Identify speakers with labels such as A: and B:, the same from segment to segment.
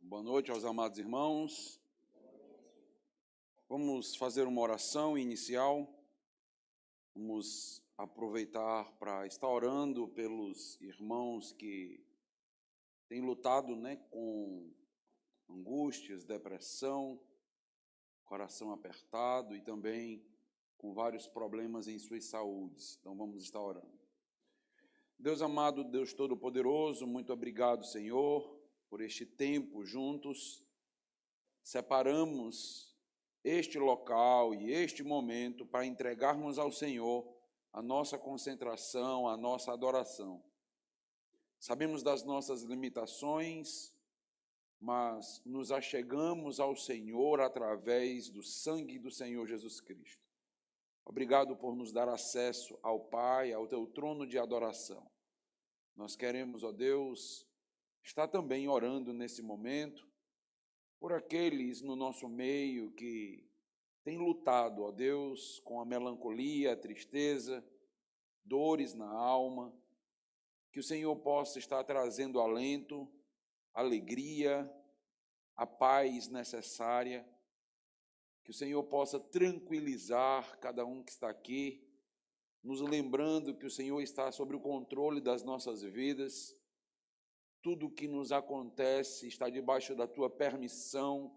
A: Boa noite aos amados irmãos. Vamos fazer uma oração inicial. Vamos aproveitar para estar orando pelos irmãos que têm lutado, com angústias, depressão, coração apertado e também com vários problemas em suas saúdes. Então vamos estar orando. Deus amado, Deus Todo-Poderoso, muito obrigado, Senhor, por este tempo juntos. Separamos este local e este momento para entregarmos ao Senhor a nossa concentração, a nossa adoração. Sabemos das nossas limitações, mas nos achegamos ao Senhor através do sangue do Senhor Jesus Cristo. Obrigado por nos dar acesso ao Pai, ao teu trono de adoração. Nós queremos, ó Deus, estar também orando nesse momento por aqueles no nosso meio que têm lutado, ó Deus, com a melancolia, a tristeza, dores na alma, que o Senhor possa estar trazendo alento, alegria, a paz necessária, que o Senhor possa tranquilizar cada um que está aqui, nos lembrando que o Senhor está sobre o controle das nossas vidas. Tudo o que nos acontece está debaixo da tua permissão.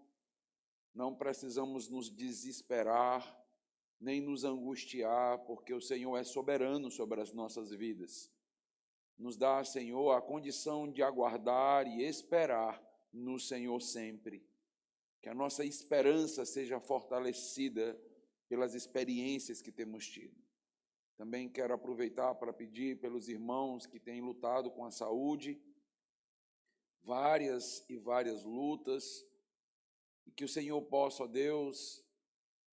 A: Não precisamos nos desesperar, nem nos angustiar, porque o Senhor é soberano sobre as nossas vidas. Nos dá, Senhor, a condição de aguardar e esperar no Senhor sempre. Que a nossa esperança seja fortalecida pelas experiências que temos tido. Também quero aproveitar para pedir pelos irmãos que têm lutado com a saúde, várias e várias lutas, e que o Senhor possa, ó Deus,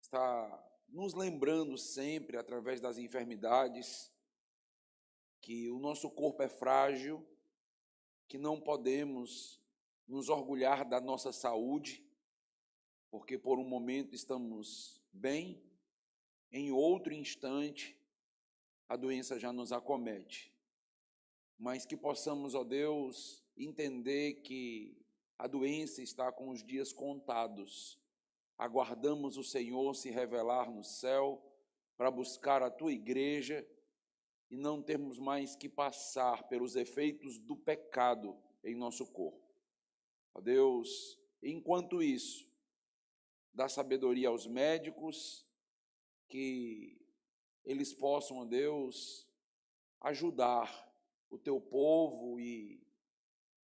A: estar nos lembrando sempre, através das enfermidades, que o nosso corpo é frágil, que não podemos nos orgulhar da nossa saúde, porque por um momento estamos bem, em outro instante a doença já nos acomete. Mas que possamos, ó Deus, entender que a doença está com os dias contados. Aguardamos o Senhor se revelar no céu para buscar a tua igreja e não termos mais que passar pelos efeitos do pecado em nosso corpo. Ó Deus, enquanto isso, dá sabedoria aos médicos, que eles possam, ó Deus, ajudar o teu povo e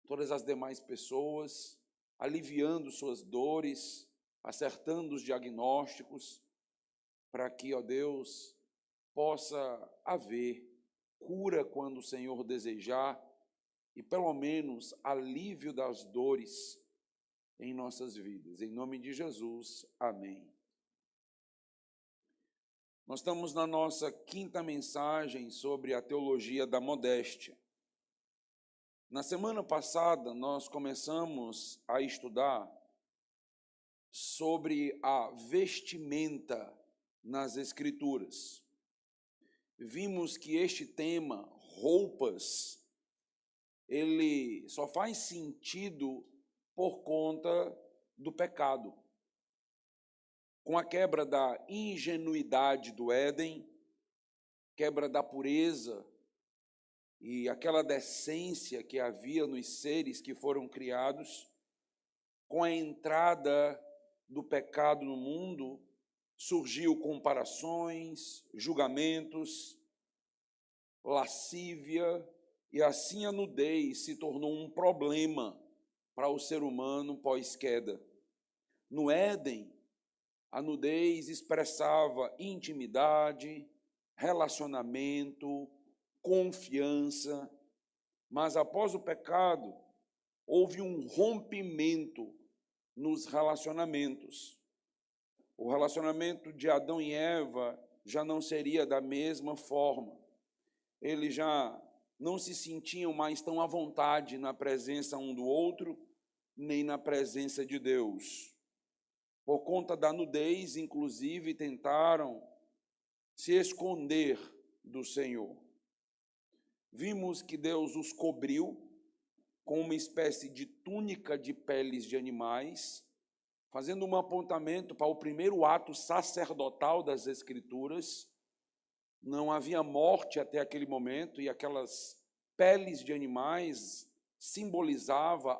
A: todas as demais pessoas, aliviando suas dores, acertando os diagnósticos, para que, ó Deus, possa haver cura quando o Senhor desejar e pelo menos alívio das dores em nossas vidas. Em nome de Jesus, amém. Nós estamos na nossa quinta mensagem sobre a teologia da modéstia. Na semana passada, nós começamos a estudar sobre a vestimenta nas Escrituras. Vimos que este tema, roupas, ele só faz sentido por conta do pecado. Com a quebra da ingenuidade do Éden, quebra da pureza e aquela decência que havia nos seres que foram criados, com a entrada do pecado no mundo, surgiu comparações, julgamentos, lascívia, e assim a nudez se tornou um problema para o ser humano pós-queda. No Éden, a nudez expressava intimidade, relacionamento, confiança, mas após o pecado, houve um rompimento nos relacionamentos. O relacionamento de Adão e Eva já não seria da mesma forma. Eles já não se sentiam mais tão à vontade na presença um do outro, nem na presença de Deus. Por conta da nudez, inclusive, tentaram se esconder do Senhor. Vimos que Deus os cobriu com uma espécie de túnica de peles de animais, fazendo um apontamento para o primeiro ato sacerdotal das Escrituras. Não havia morte até aquele momento, e aquelas peles de animais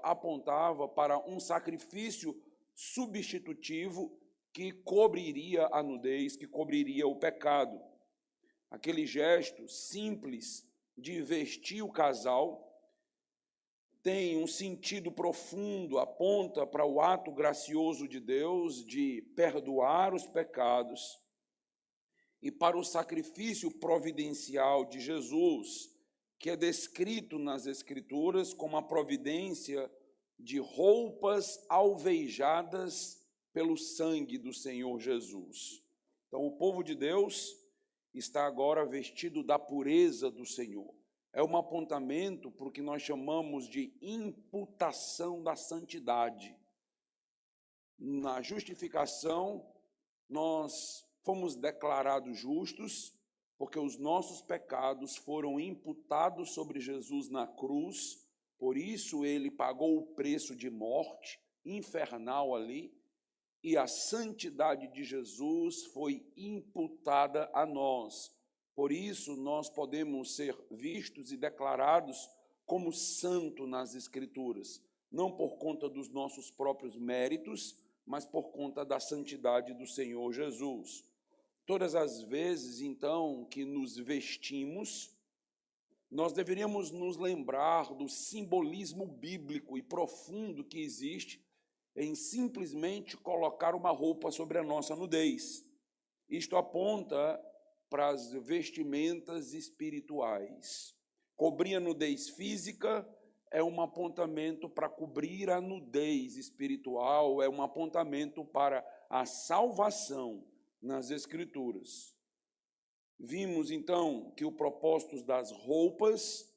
A: apontava para um sacrifício substitutivo que cobriria a nudez, que cobriria o pecado. Aquele gesto simples de vestir o casal tem um sentido profundo, aponta para o ato gracioso de Deus de perdoar os pecados e para o sacrifício providencial de Jesus, que é descrito nas Escrituras como a providência de roupas alvejadas pelo sangue do Senhor Jesus. Então, o povo de Deus está agora vestido da pureza do Senhor. É um apontamento para o que nós chamamos de imputação da santidade. Na justificação, nós fomos declarados justos, porque os nossos pecados foram imputados sobre Jesus na cruz, por isso ele pagou o preço de morte infernal ali, e a santidade de Jesus foi imputada a nós. Por isso nós podemos ser vistos e declarados como santo nas Escrituras, não por conta dos nossos próprios méritos, mas por conta da santidade do Senhor Jesus. Todas as vezes, então, que nos vestimos, nós deveríamos nos lembrar do simbolismo bíblico e profundo que existe em simplesmente colocar uma roupa sobre a nossa nudez. Isto aponta para as vestimentas espirituais. Cobrir a nudez física é um apontamento para cobrir a nudez espiritual, é um apontamento para a salvação nas Escrituras. Vimos, então, que o propósito das roupas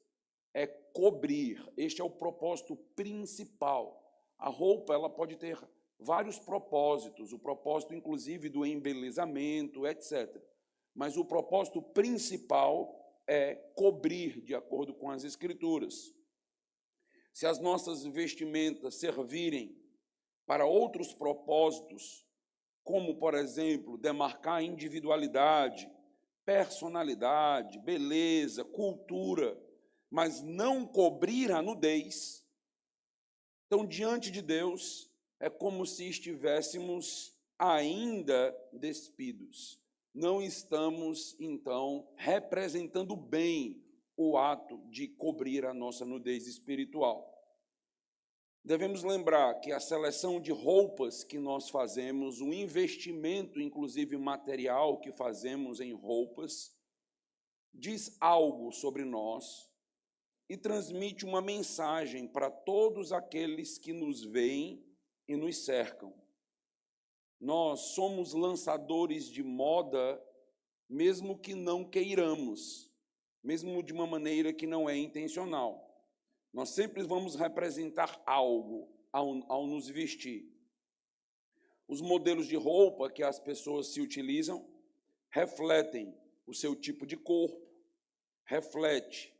A: é cobrir. Este é o propósito principal. A roupa, ela pode ter vários propósitos, o propósito, inclusive, do embelezamento, etc. Mas o propósito principal é cobrir, de acordo com as Escrituras. Se as nossas vestimentas servirem para outros propósitos, como, por exemplo, demarcar individualidade, personalidade, beleza, cultura, mas não cobrir a nudez, então, diante de Deus, é como se estivéssemos ainda despidos. Não estamos, então, representando bem o ato de cobrir a nossa nudez espiritual. Devemos lembrar que a seleção de roupas que nós fazemos, o investimento, inclusive material, que fazemos em roupas, diz algo sobre nós e transmite uma mensagem para todos aqueles que nos veem e nos cercam. Nós somos lançadores de moda, mesmo que não queiramos, mesmo de uma maneira que não é intencional. Nós sempre vamos representar algo ao nos vestir. Os modelos de roupa que as pessoas se utilizam refletem o seu tipo de corpo, reflete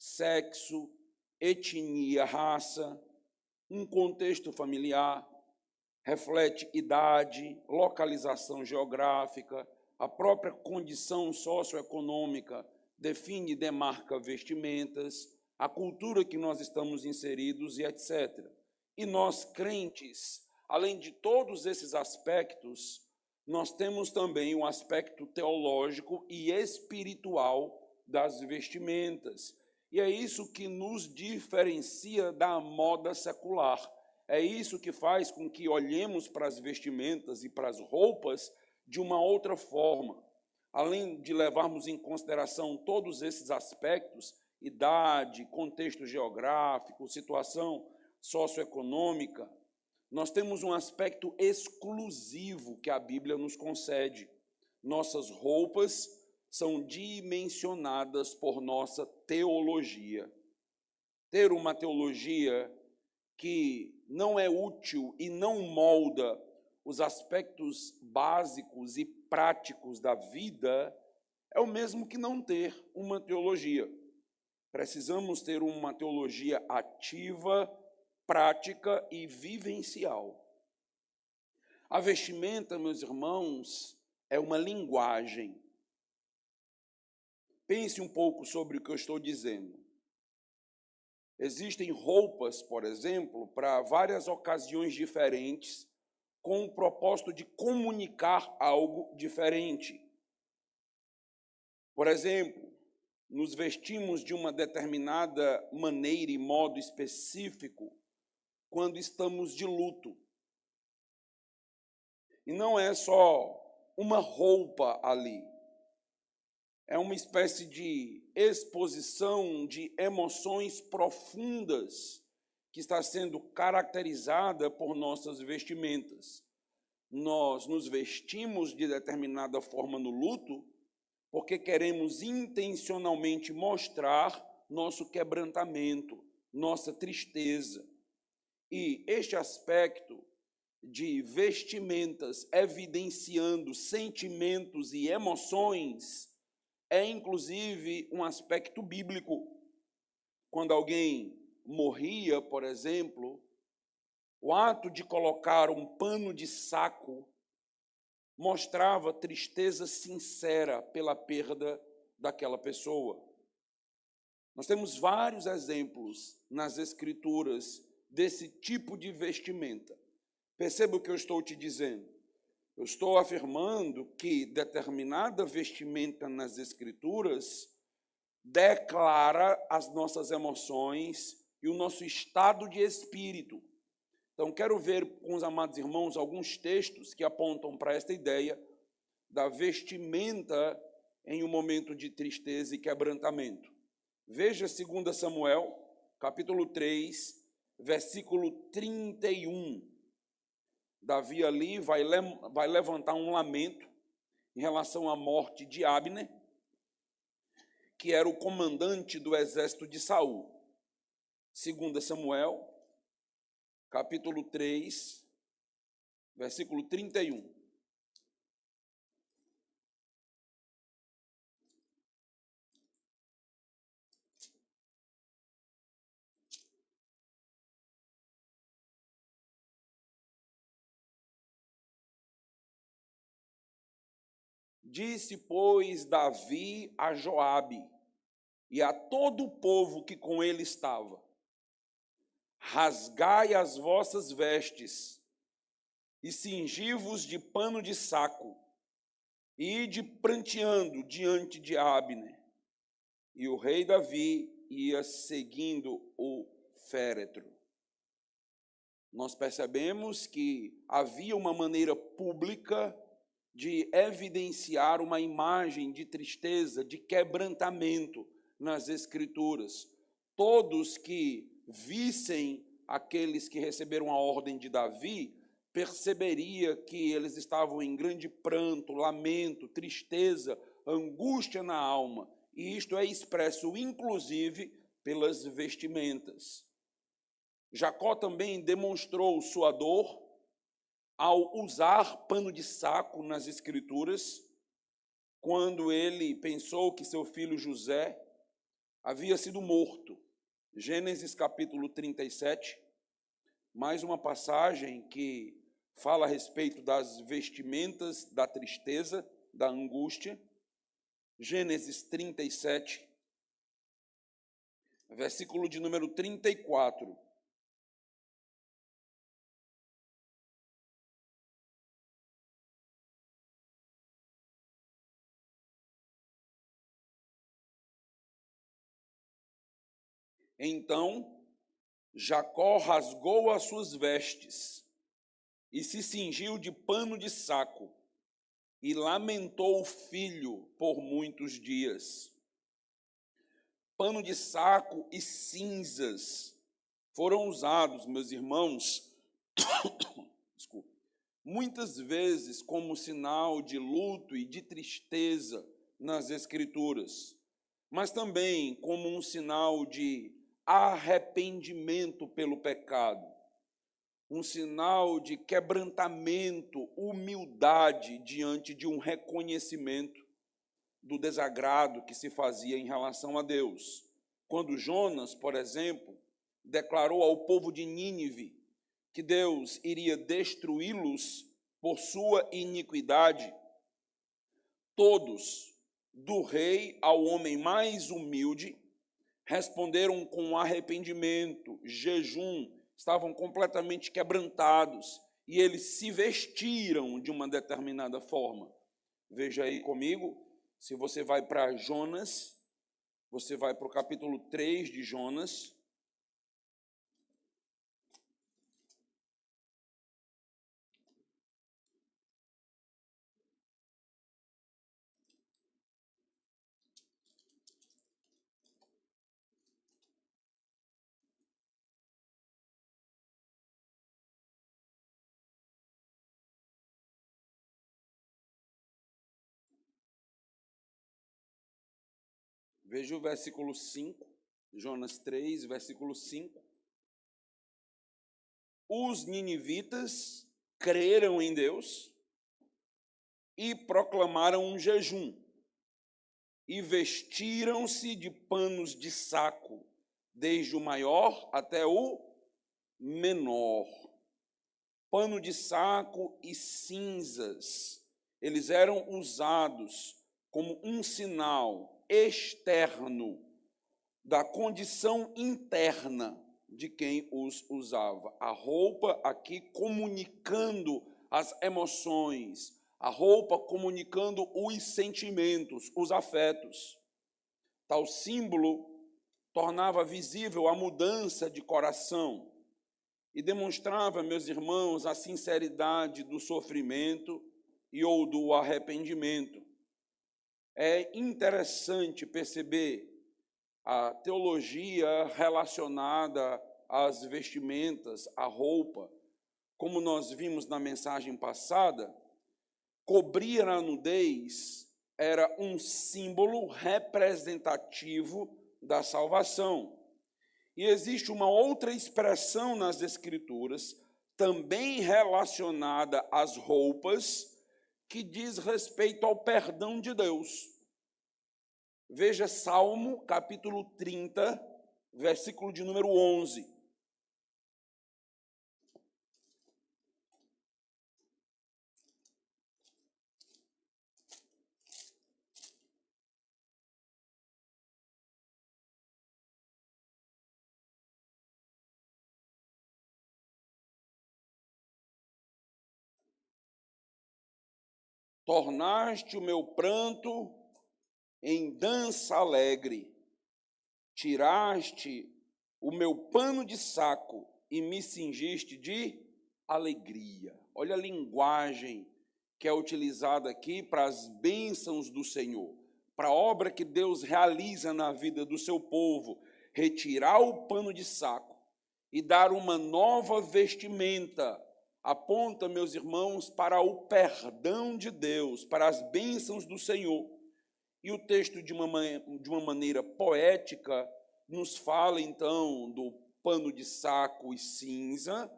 A: sexo, etnia, raça, um contexto familiar, reflete idade, localização geográfica, a própria condição socioeconômica define e demarca vestimentas, a cultura que nós estamos inseridos e etc. E nós, crentes, além de todos esses aspectos, nós temos também um aspecto teológico e espiritual das vestimentas. E é isso que nos diferencia da moda secular. É isso que faz com que olhemos para as vestimentas e para as roupas de uma outra forma. Além de levarmos em consideração todos esses aspectos, idade, contexto geográfico, situação socioeconômica, nós temos um aspecto exclusivo que a Bíblia nos concede. Nossas roupas são dimensionadas por nossa teologia. Ter uma teologia que não é útil e não molda os aspectos básicos e práticos da vida é o mesmo que não ter uma teologia. Precisamos ter uma teologia ativa, prática e vivencial. A vestimenta, meus irmãos, é uma linguagem. Pense um pouco sobre o que eu estou dizendo. Existem roupas, por exemplo, para várias ocasiões diferentes, com o propósito de comunicar algo diferente. Por exemplo, nos vestimos de uma determinada maneira e modo específico quando estamos de luto. E não é só uma roupa ali. É uma espécie de exposição de emoções profundas que está sendo caracterizada por nossas vestimentas. Nós nos vestimos de determinada forma no luto porque queremos intencionalmente mostrar nosso quebrantamento, nossa tristeza. E este aspecto de vestimentas evidenciando sentimentos e emoções é, inclusive, um aspecto bíblico. Quando alguém morria, por exemplo, o ato de colocar um pano de saco mostrava tristeza sincera pela perda daquela pessoa. Nós temos vários exemplos nas Escrituras desse tipo de vestimenta. Perceba o que eu estou te dizendo. Eu estou afirmando que determinada vestimenta nas Escrituras declara as nossas emoções e o nosso estado de espírito. Então, quero ver com os amados irmãos alguns textos que apontam para esta ideia da vestimenta em um momento de tristeza e quebrantamento. Veja 2 Samuel, capítulo 3, versículo 31. Davi ali vai levantar um lamento em relação à morte de Abner, que era o comandante do exército de Saul. 2 Samuel, capítulo 3, versículo 31. Disse, pois, Davi a Joabe e a todo o povo que com ele estava: rasgai as vossas vestes e cingi-vos de pano de saco, e ide pranteando diante de Abner. E o rei Davi ia seguindo o féretro. Nós percebemos que havia uma maneira pública de evidenciar uma imagem de tristeza, de quebrantamento nas Escrituras. Todos que vissem aqueles que receberam a ordem de Davi, perceberia que eles estavam em grande pranto, lamento, tristeza, angústia na alma. E isto é expresso, inclusive, pelas vestimentas. Jacó também demonstrou sua dor ao usar pano de saco nas Escrituras, quando ele pensou que seu filho José havia sido morto. Gênesis capítulo 37, mais uma passagem que fala a respeito das vestimentas da tristeza, da angústia. Gênesis 37, versículo de número 34. Então Jacó rasgou as suas vestes e se cingiu de pano de saco e lamentou o filho por muitos dias. Pano de saco e cinzas foram usados, meus irmãos, desculpa, muitas vezes como sinal de luto e de tristeza nas Escrituras, mas também como um sinal de arrependimento pelo pecado, um sinal de quebrantamento, humildade diante de um reconhecimento do desagrado que se fazia em relação a Deus. quando Jonas, por exemplo, declarou ao povo de Nínive que Deus iria destruí-los por sua iniquidade, todos, do rei ao homem mais humilde, responderam com arrependimento, jejum, estavam completamente quebrantados e eles se vestiram de uma determinada forma. Veja aí comigo, se você vai para Jonas, você vai para o capítulo 3 de Jonas. Veja o versículo 5, Jonas 3, versículo 5. Os ninivitas creram em Deus e proclamaram um jejum, e vestiram-se de panos de saco, desde o maior até o menor. Pano de saco e cinzas, eles eram usados como um sinal externo da condição interna de quem os usava. A roupa aqui comunicando as emoções, a roupa comunicando os sentimentos, os afetos. Tal símbolo tornava visível a mudança de coração e demonstrava, meus irmãos, a sinceridade do sofrimento e ou do arrependimento. É interessante perceber a teologia relacionada às vestimentas, à roupa, como nós vimos na mensagem passada, cobrir a nudez era um símbolo representativo da salvação. E existe uma outra expressão nas Escrituras, também relacionada às roupas, que diz respeito ao perdão de Deus. Veja Salmo, capítulo 30, versículo de número 11. Tornaste o meu pranto em dança alegre, tiraste o meu pano de saco e me cingiste de alegria. Olha a linguagem que é utilizada aqui para as bênçãos do Senhor, para a obra que Deus realiza na vida do seu povo, retirar o pano de saco e dar uma nova vestimenta, aponta, meus irmãos, para o perdão de Deus, para as bênçãos do Senhor. E o texto, de uma maneira poética, nos fala, então, do pano de saco e cinza,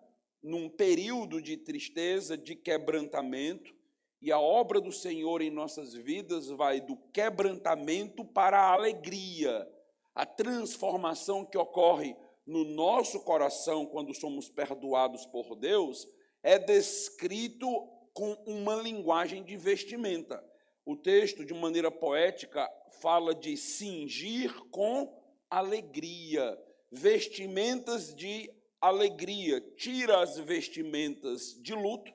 A: num período de tristeza, de quebrantamento, e a obra do Senhor em nossas vidas vai do quebrantamento para a alegria, a transformação que ocorre no nosso coração quando somos perdoados por Deus, é descrito com uma linguagem de vestimenta. O texto, de maneira poética, fala de cingir com alegria, vestimentas de alegria. Tira as vestimentas de luto,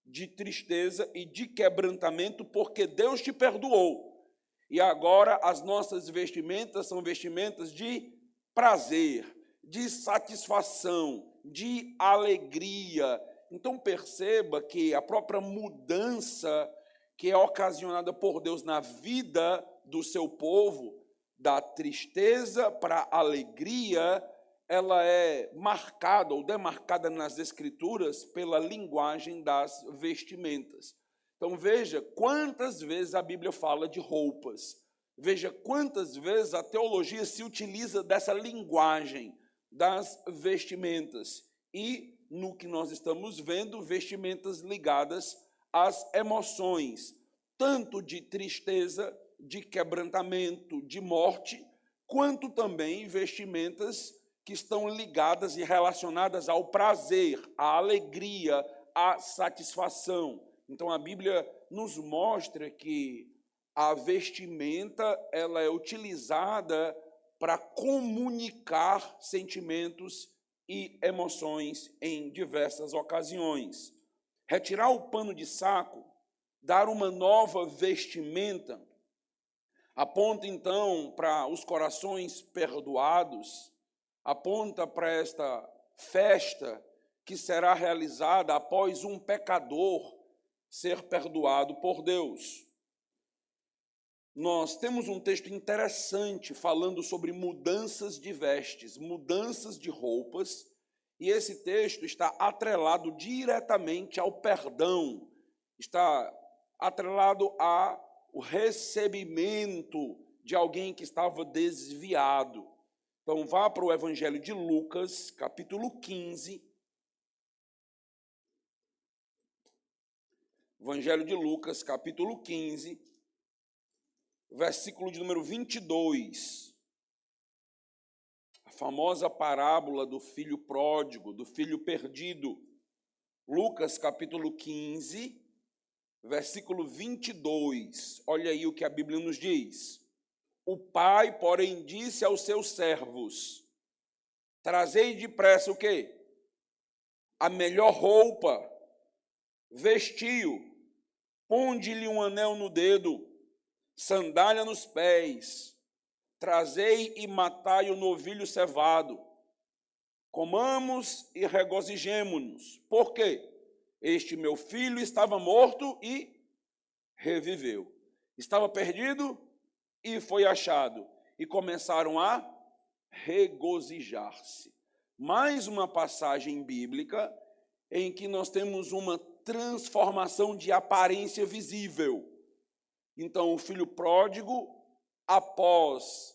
A: de tristeza e de quebrantamento, porque Deus te perdoou. E agora as nossas vestimentas são vestimentas de prazer, de satisfação, de alegria. Então perceba que a própria mudança que é ocasionada por Deus na vida do seu povo, da tristeza para a alegria, ela é marcada ou demarcada nas Escrituras pela linguagem das vestimentas. Então veja quantas vezes a Bíblia fala de roupas, veja quantas vezes a teologia se utiliza dessa linguagem das vestimentas. E no que nós estamos vendo, vestimentas ligadas às emoções, tanto de tristeza, de quebrantamento, de morte, quanto também vestimentas que estão ligadas e relacionadas ao prazer, à alegria, à satisfação. Então, a Bíblia nos mostra que a vestimenta ela é utilizada para comunicar sentimentos e emoções em diversas ocasiões. Retirar o pano de saco, dar uma nova vestimenta, aponta então para os corações perdoados, aponta para esta festa que será realizada após um pecador ser perdoado por Deus. Nós temos um texto interessante falando sobre mudanças de vestes, mudanças de roupas, e esse texto está atrelado diretamente ao perdão, está atrelado ao recebimento de alguém que estava desviado. Então, vá para o Evangelho de Lucas, capítulo 15. Evangelho de Lucas, capítulo 15, versículo de número 22. A famosa parábola do filho pródigo, do filho perdido. Lucas, capítulo 15, versículo 22. Olha aí o que a Bíblia nos diz. O pai, porém, disse aos seus servos: trazei depressa o quê? A melhor roupa, vestiu, ponde-lhe um anel no dedo, sandália nos pés, trazei e matai o novilho cevado. Comamos e regozijemo-nos. Por quê? Este meu filho estava morto e reviveu. Estava perdido e foi achado. E começaram a regozijar-se. Mais uma passagem bíblica em que nós temos uma transformação de aparência visível. Então, o filho pródigo, após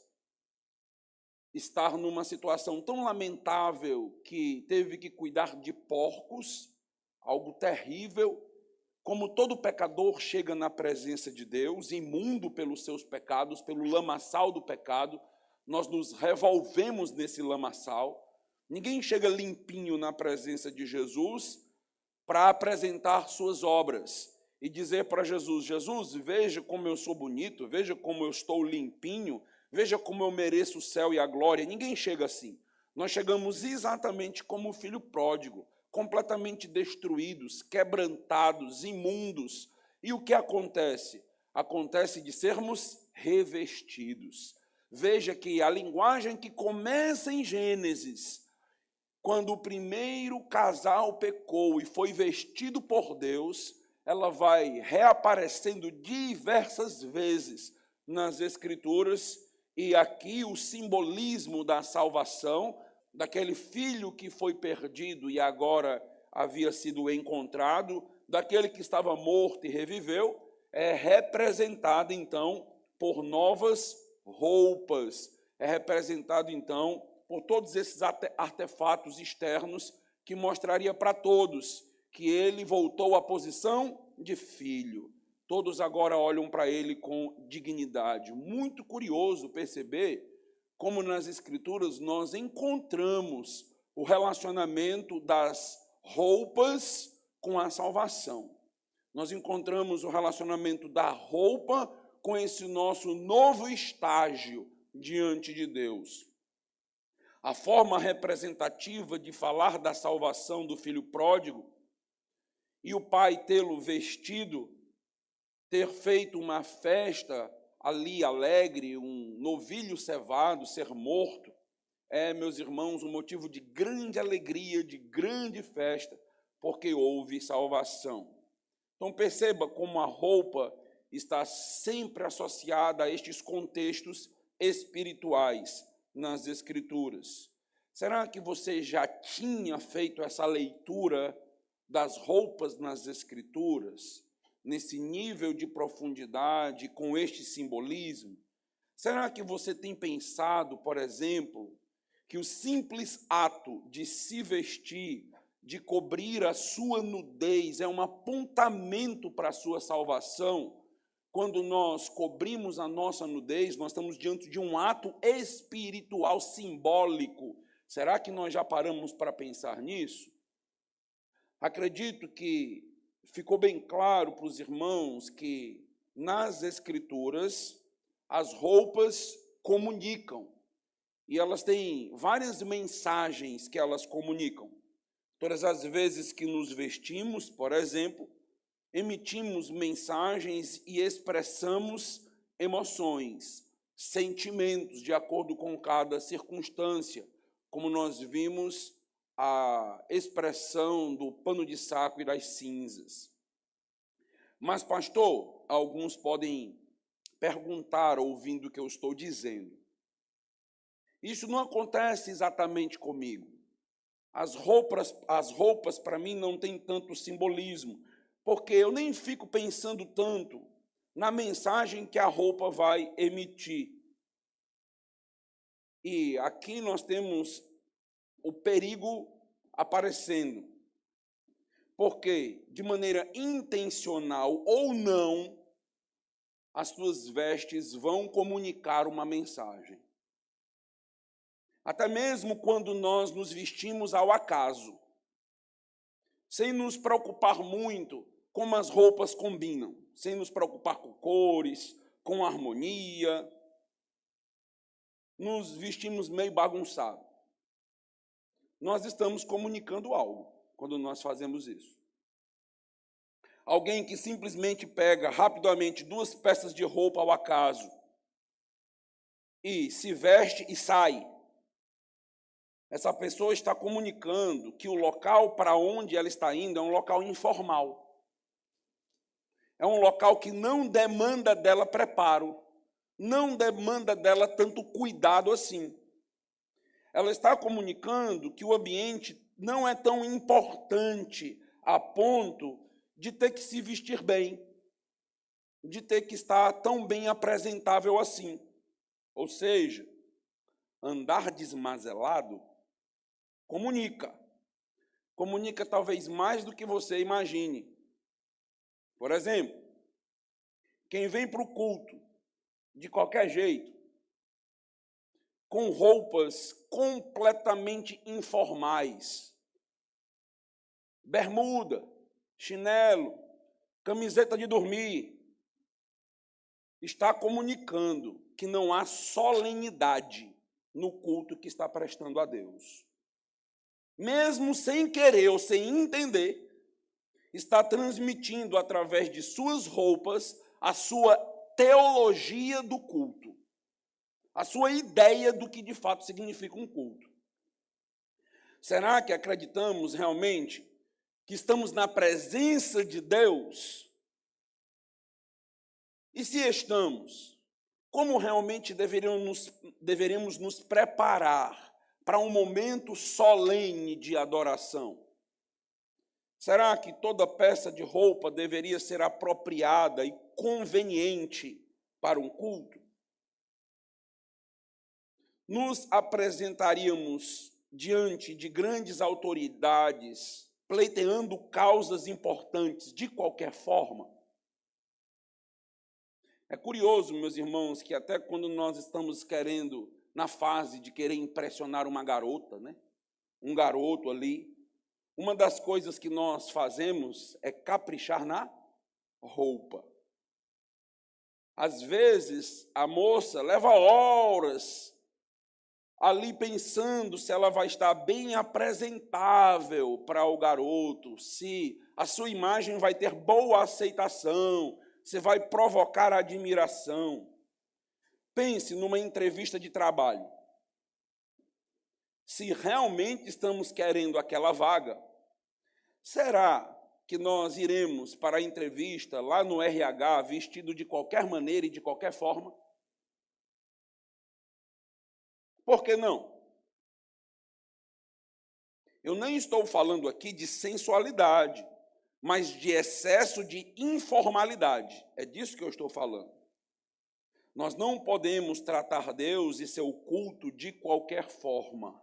A: estar numa situação tão lamentável que teve que cuidar de porcos, algo terrível, como todo pecador chega na presença de Deus, imundo pelos seus pecados, pelo lamaçal do pecado, nós nos revolvemos nesse lamaçal. Ninguém chega limpinho na presença de Jesus para apresentar suas obras e dizer para Jesus: Jesus, veja como eu sou bonito, veja como eu estou limpinho, veja como eu mereço o céu e a glória. Ninguém chega assim. Nós chegamos exatamente como o filho pródigo, completamente destruídos, quebrantados, imundos. E o que acontece? Acontece de sermos revestidos. Veja que a linguagem que começa em Gênesis, quando o primeiro casal pecou e foi vestido por Deus, ela vai reaparecendo diversas vezes nas Escrituras, e aqui o simbolismo da salvação, daquele filho que foi perdido e agora havia sido encontrado, daquele que estava morto e reviveu, é representado então por novas roupas, é representado então por todos esses artefatos externos que mostraria para todos que ele voltou à posição de filho. Todos agora olham para ele com dignidade. Muito curioso perceber como nas Escrituras nós encontramos o relacionamento das roupas com a salvação. Nós encontramos o relacionamento da roupa com esse nosso novo estágio diante de Deus. A forma representativa de falar da salvação do filho pródigo e o pai tê-lo vestido, ter feito uma festa ali alegre, um novilho cevado ser morto, é, meus irmãos, um motivo de grande alegria, de grande festa, porque houve salvação. Então perceba como a roupa está sempre associada a estes contextos espirituais nas Escrituras. Será que você já tinha feito essa leitura das roupas nas Escrituras, nesse nível de profundidade, com este simbolismo? Será que você tem pensado, por exemplo, que o simples ato de se vestir, de cobrir a sua nudez, é um apontamento para a sua salvação, quando nós cobrimos a nossa nudez, nós estamos diante de um ato espiritual simbólico. Será que nós já paramos para pensar nisso? Acredito que ficou bem claro para os irmãos que nas Escrituras as roupas comunicam e elas têm várias mensagens que elas comunicam. Todas as vezes que nos vestimos, por exemplo, emitimos mensagens e expressamos emoções, sentimentos de acordo com cada circunstância, como nós vimos a expressão do pano de saco e das cinzas. Mas, pastor, alguns podem perguntar ouvindo o que eu estou dizendo. Isso não acontece exatamente comigo. As roupas para mim não têm tanto simbolismo, porque eu nem fico pensando tanto na mensagem que a roupa vai emitir. E aqui nós temos o perigo aparecendo, porque, de maneira intencional ou não, as tuas vestes vão comunicar uma mensagem. Até mesmo quando nós nos vestimos ao acaso, sem nos preocupar muito como as roupas combinam, sem nos preocupar com cores, com harmonia, nos vestimos meio bagunçado. Nós estamos comunicando algo quando nós fazemos isso. Alguém que simplesmente pega rapidamente 2 peças de roupa ao acaso e se veste e sai. Essa pessoa está comunicando que o local para onde ela está indo é um local informal. É um local que não demanda dela preparo, não demanda dela tanto cuidado assim. Ela está comunicando que o ambiente não é tão importante a ponto de ter que se vestir bem, de ter que estar tão bem apresentável assim. Ou seja, andar desmazelado comunica talvez mais do que você imagine. Por exemplo, quem vem para o culto de qualquer jeito, com roupas completamente informais, bermuda, chinelo, camiseta de dormir, está comunicando que não há solenidade no culto que está prestando a Deus. Mesmo sem querer ou sem entender, está transmitindo através de suas roupas a sua teologia do culto, a sua ideia do que de fato significa um culto. Será que acreditamos realmente que estamos na presença de Deus? E se estamos, como realmente deveríamos nos preparar para um momento solene de adoração? Será que toda peça de roupa deveria ser apropriada e conveniente para um culto? Nos apresentaríamos diante de grandes autoridades, pleiteando causas importantes de qualquer forma? É curioso, meus irmãos, que até quando nós estamos querendo, na fase de querer impressionar uma garota, né? Um garoto ali, uma das coisas que nós fazemos é caprichar na roupa. Às vezes, a moça leva horas ali pensando se ela vai estar bem apresentável para o garoto, se a sua imagem vai ter boa aceitação, se vai provocar admiração. Pense numa entrevista de trabalho. Se realmente estamos querendo aquela vaga, será que nós iremos para a entrevista lá no RH vestido de qualquer maneira e de qualquer forma? Por que não? Eu nem estou falando aqui de sensualidade, mas de excesso de informalidade. É disso que eu estou falando. Nós não podemos tratar Deus e seu culto de qualquer forma.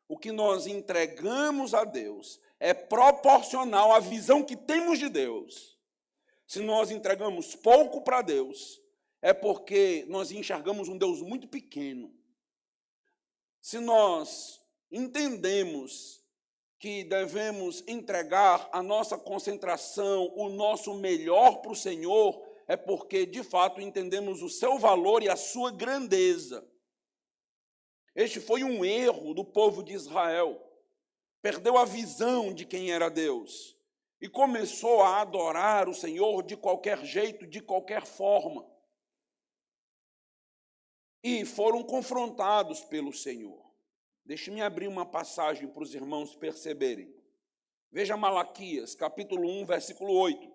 A: O que nós entregamos a Deus é proporcional à visão que temos de Deus. Se nós entregamos pouco para Deus, é porque nós enxergamos um Deus muito pequeno. Se nós entendemos que devemos entregar a nossa concentração, o nosso melhor para o Senhor, é porque, de fato, entendemos o seu valor e a sua grandeza. Este foi um erro do povo de Israel. Perdeu a visão de quem era Deus e começou a adorar o Senhor de qualquer jeito, de qualquer forma. E foram confrontados pelo Senhor. Deixe-me abrir uma passagem para os irmãos perceberem. Veja Malaquias, capítulo 1, versículo 8.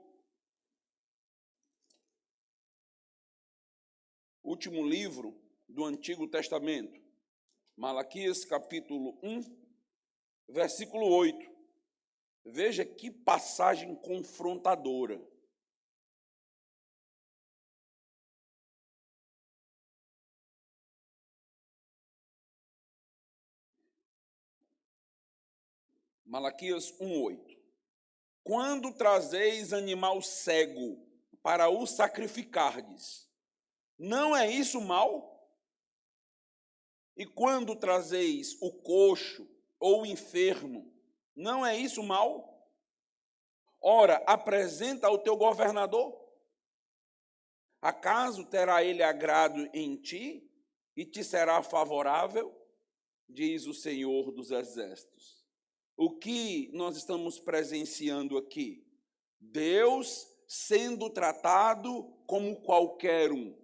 A: Último livro do Antigo Testamento. Malaquias, capítulo 1, versículo 8. Veja que passagem confrontadora. Malaquias 1:8. Quando trazeis animal cego para o sacrificardes, não é isso mal? E quando trazeis o coxo ou o enfermo, não é isso mal? Ora, apresenta ao teu governador. Acaso terá ele agrado em ti e te será favorável? Diz o Senhor dos Exércitos. O que nós estamos presenciando aqui? Deus sendo tratado como qualquer um.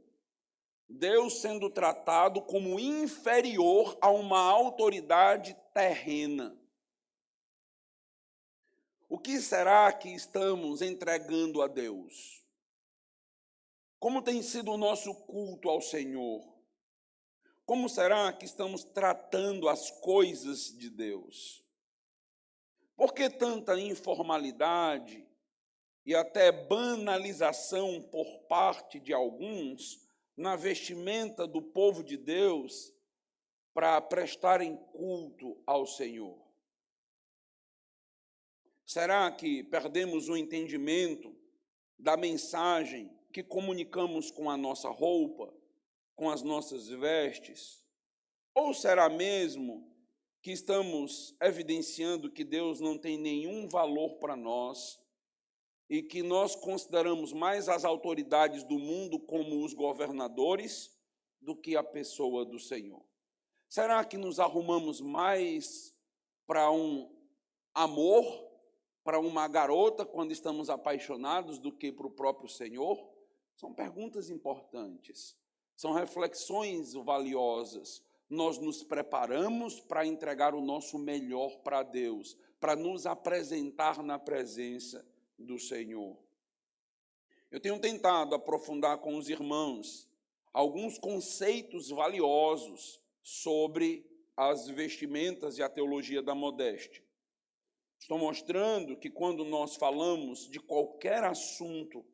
A: Deus sendo tratado como inferior a uma autoridade terrena. O que será que estamos entregando a Deus? Como tem sido o nosso culto ao Senhor? Como será que estamos tratando as coisas de Deus? Por que tanta informalidade e até banalização por parte de alguns na vestimenta do povo de Deus para prestarem culto ao Senhor? Será que perdemos o entendimento da mensagem que comunicamos com a nossa roupa, com as nossas vestes? Ou será mesmo que estamos evidenciando que Deus não tem nenhum valor para nós e que nós consideramos mais as autoridades do mundo como os governadores do que a pessoa do Senhor? Será que nos arrumamos mais para um amor, para uma garota quando estamos apaixonados do que para o próprio Senhor? São perguntas importantes, são reflexões valiosas. Nós nos preparamos para entregar o nosso melhor para Deus, para nos apresentar na presença do Senhor. Eu tenho tentado aprofundar com os irmãos alguns conceitos valiosos sobre as vestimentas e a teologia da modéstia. Estou mostrando que quando nós falamos de qualquer assunto,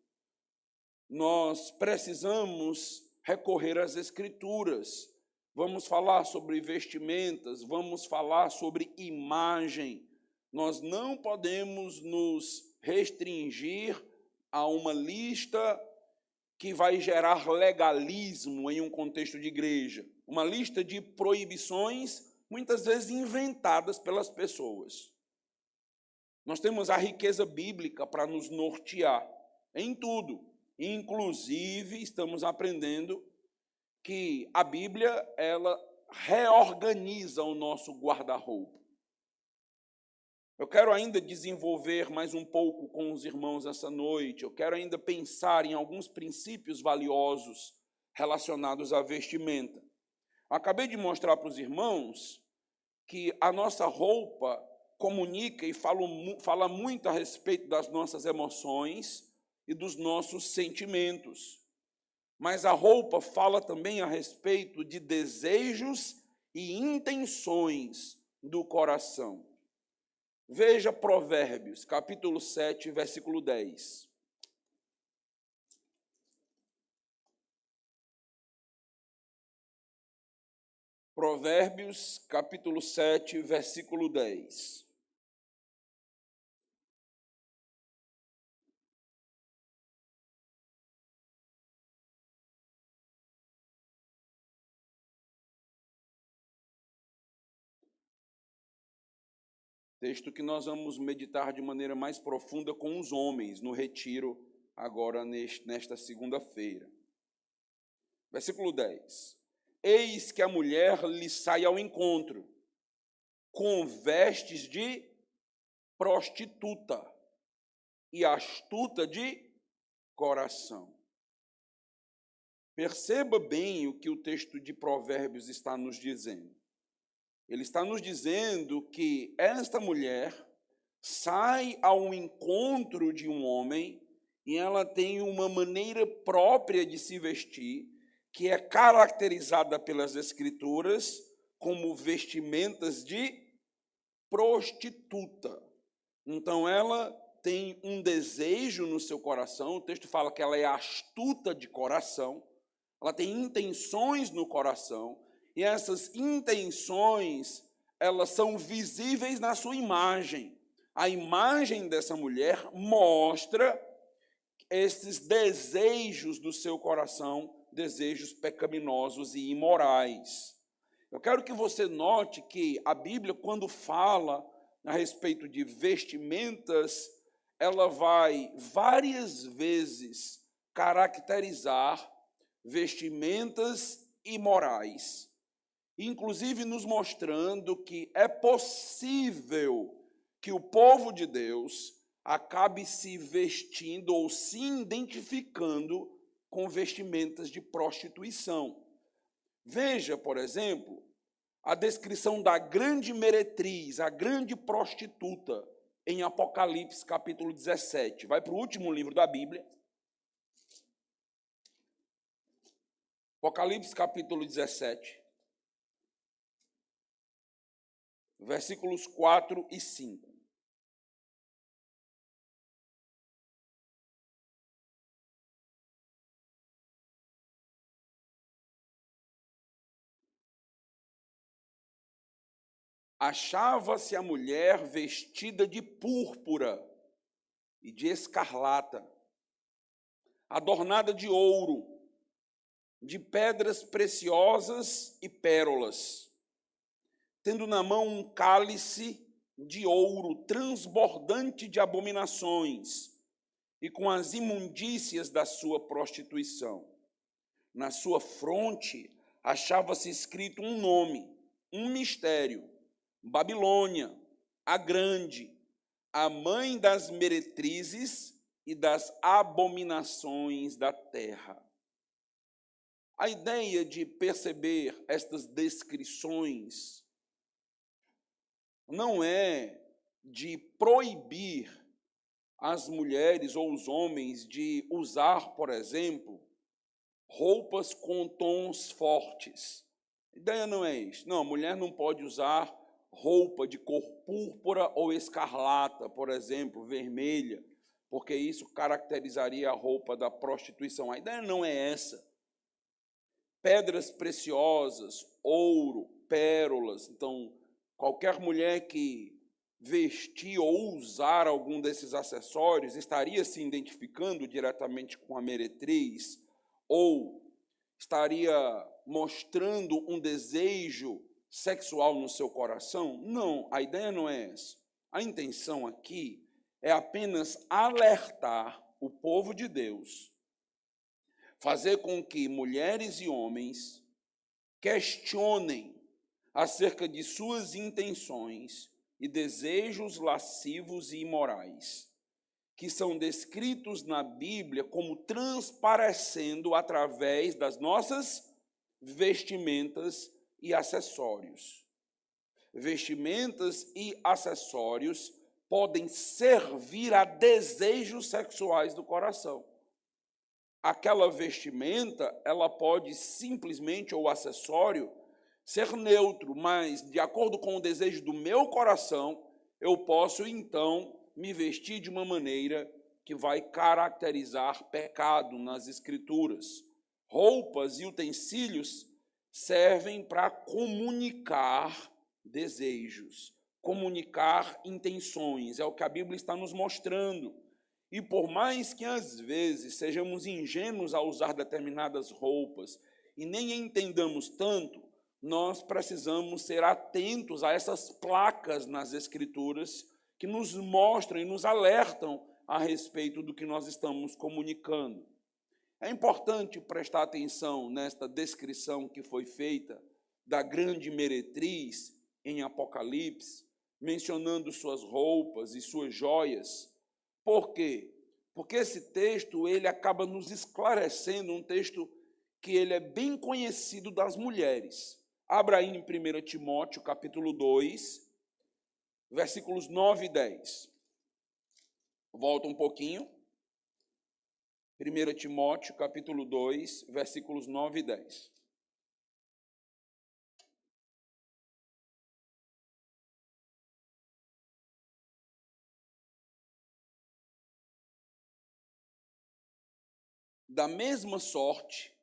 A: nós precisamos recorrer às Escrituras. Vamos falar sobre vestimentas, vamos falar sobre imagem. Nós não podemos nos restringir a uma lista que vai gerar legalismo em um contexto de igreja. Uma lista de proibições, muitas vezes inventadas pelas pessoas. Nós temos a riqueza bíblica para nos nortear em tudo. Inclusive, estamos aprendendo que a Bíblia, ela reorganiza o nosso guarda-roupa. Eu quero ainda desenvolver mais um pouco com os irmãos essa noite. Eu quero ainda pensar em alguns princípios valiosos relacionados à vestimenta. Acabei de mostrar para os irmãos que a nossa roupa comunica e fala muito a respeito das nossas emoções e dos nossos sentimentos. Mas a roupa fala também a respeito de desejos e intenções do coração. Veja Provérbios, capítulo 7, versículo 10. Provérbios, capítulo 7, versículo 10. Texto que nós vamos meditar de maneira mais profunda com os homens no retiro, agora nesta segunda-feira. Versículo 10. Eis que a mulher lhe sai ao encontro, com vestes de prostituta e astuta de coração. Perceba bem o que o texto de Provérbios está nos dizendo. Ele está nos dizendo que esta mulher sai ao encontro de um homem e ela tem uma maneira própria de se vestir, que é caracterizada pelas Escrituras como vestimentas de prostituta. Então, ela tem um desejo no seu coração, o texto fala que ela é astuta de coração, ela tem intenções no coração, e essas intenções, elas são visíveis na sua imagem. A imagem dessa mulher mostra esses desejos do seu coração, desejos pecaminosos e imorais. Eu quero que você note que a Bíblia, quando fala a respeito de vestimentas, ela vai várias vezes caracterizar vestimentas imorais, inclusive nos mostrando que é possível que o povo de Deus acabe se vestindo ou se identificando com vestimentas de prostituição. Veja, por exemplo, a descrição da grande meretriz, a grande prostituta, em Apocalipse capítulo 17. Vai para o último livro da Bíblia. Apocalipse capítulo 17, versículos 4 e 5. Achava-se a mulher vestida de púrpura e de escarlata, adornada de ouro, de pedras preciosas e pérolas, tendo na mão um cálice de ouro transbordante de abominações e com as imundícias da sua prostituição. Na sua fronte achava-se escrito um nome, um mistério: Babilônia, a grande, a mãe das meretrizes e das abominações da terra. A ideia de perceber estas descrições não é de proibir as mulheres ou os homens de usar, por exemplo, roupas com tons fortes. A ideia não é isso. Não, a mulher não pode usar roupa de cor púrpura ou escarlata, por exemplo, vermelha, porque isso caracterizaria a roupa da prostituição. A ideia não é essa. Pedras preciosas, ouro, pérolas. Então, qualquer mulher que vestir ou usar algum desses acessórios estaria se identificando diretamente com a meretriz ou estaria mostrando um desejo sexual no seu coração? Não, a ideia não é essa. A intenção aqui é apenas alertar o povo de Deus, fazer com que mulheres e homens questionem acerca de suas intenções e desejos lascivos e imorais, que são descritos na Bíblia como transparecendo através das nossas vestimentas e acessórios. Vestimentas e acessórios podem servir a desejos sexuais do coração. Aquela vestimenta, ela pode simplesmente, ou acessório, ser neutro, mas de acordo com o desejo do meu coração, eu posso então me vestir de uma maneira que vai caracterizar pecado nas Escrituras. Roupas e utensílios servem para comunicar desejos, comunicar intenções, é o que a Bíblia está nos mostrando. E por mais que às vezes sejamos ingênuos ao usar determinadas roupas e nem entendamos tanto, nós precisamos ser atentos a essas placas nas Escrituras que nos mostram e nos alertam a respeito do que nós estamos comunicando. É importante prestar atenção nesta descrição que foi feita da grande meretriz em Apocalipse, mencionando suas roupas e suas joias. Por quê? Porque esse texto ele acaba nos esclarecendo, um texto que ele é bem conhecido das mulheres. Abra aí em 1 Timóteo, capítulo 2, versículos 9 e 10. Volta um pouquinho. 1 Timóteo, capítulo 2, versículos 9 e 10. Da mesma sorte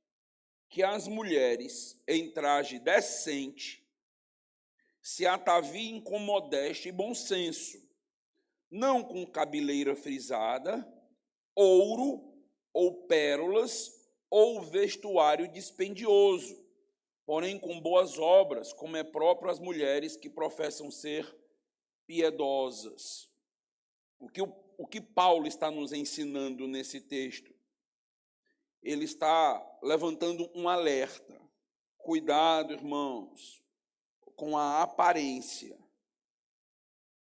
A: que as mulheres em traje decente se ataviem com modéstia e bom senso, não com cabeleira frisada, ouro ou pérolas ou vestuário dispendioso, porém com boas obras, como é próprio às mulheres que professam ser piedosas. O que Paulo está nos ensinando nesse texto? Ele está levantando um alerta. Cuidado, irmãos, com a aparência.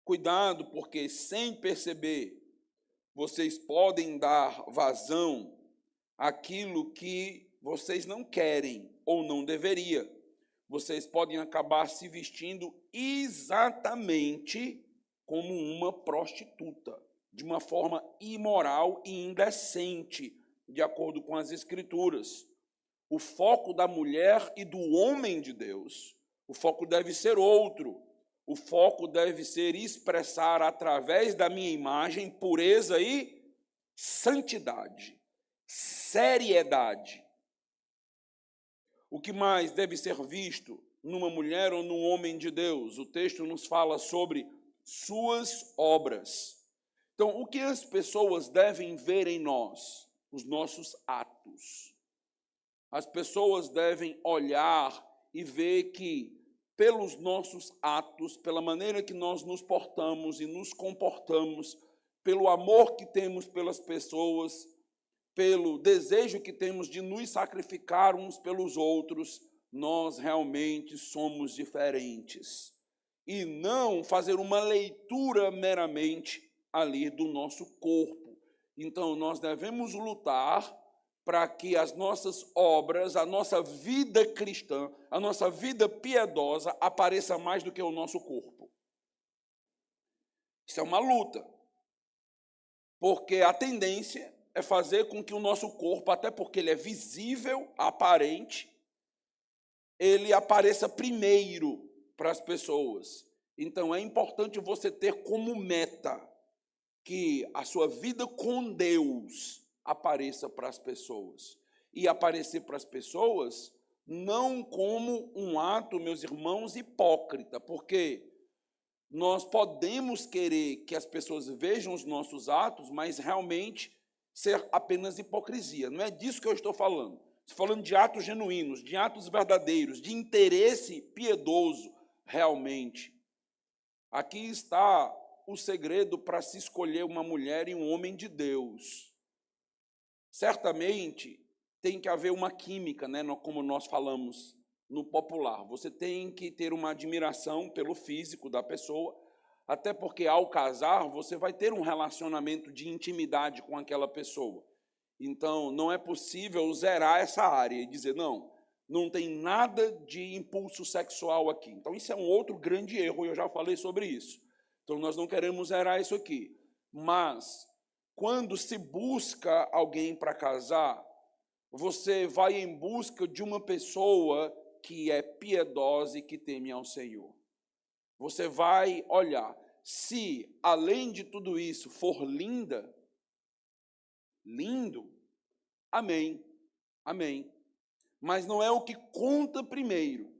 A: Cuidado, porque sem perceber, vocês podem dar vazão àquilo que vocês não querem ou não deveria. Vocês podem acabar se vestindo exatamente como uma prostituta, de uma forma imoral e indecente, de acordo com as Escrituras. O foco da mulher e do homem de Deus, o foco deve ser outro. O foco deve ser expressar através da minha imagem pureza e santidade, seriedade. O que mais deve ser visto numa mulher ou num homem de Deus? O texto nos fala sobre suas obras. Então, o que as pessoas devem ver em nós? Os nossos atos. As pessoas devem olhar e ver que, pelos nossos atos, pela maneira que nós nos portamos e nos comportamos, pelo amor que temos pelas pessoas, pelo desejo que temos de nos sacrificar uns pelos outros, nós realmente somos diferentes. E não fazer uma leitura meramente ali do nosso corpo. Então, nós devemos lutar para que as nossas obras, a nossa vida cristã, a nossa vida piedosa apareça mais do que o nosso corpo. Isso é uma luta, porque a tendência é fazer com que o nosso corpo, até porque ele é visível, aparente, ele apareça primeiro para as pessoas. Então, é importante você ter como meta que a sua vida com Deus apareça para as pessoas. E aparecer para as pessoas não como um ato, meus irmãos, hipócrita, porque nós podemos querer que as pessoas vejam os nossos atos, mas realmente ser apenas hipocrisia. Não é disso que eu estou falando. Estou falando de atos genuínos, de atos verdadeiros, de interesse piedoso, realmente. Aqui está o segredo para se escolher uma mulher e um homem de Deus. Certamente tem que haver uma química, né, como nós falamos no popular. Você tem que ter uma admiração pelo físico da pessoa, até porque ao casar você vai ter um relacionamento de intimidade com aquela pessoa. Então não é possível zerar essa área e dizer não tem nada de impulso sexual aqui. Então isso é um outro grande erro, eu já falei sobre isso. Então nós não queremos zerar isso aqui. Mas quando se busca alguém para casar, você vai em busca de uma pessoa que é piedosa e que teme ao Senhor. Você vai olhar, se além de tudo isso for linda, lindo, amém, amém. Mas não é o que conta primeiro.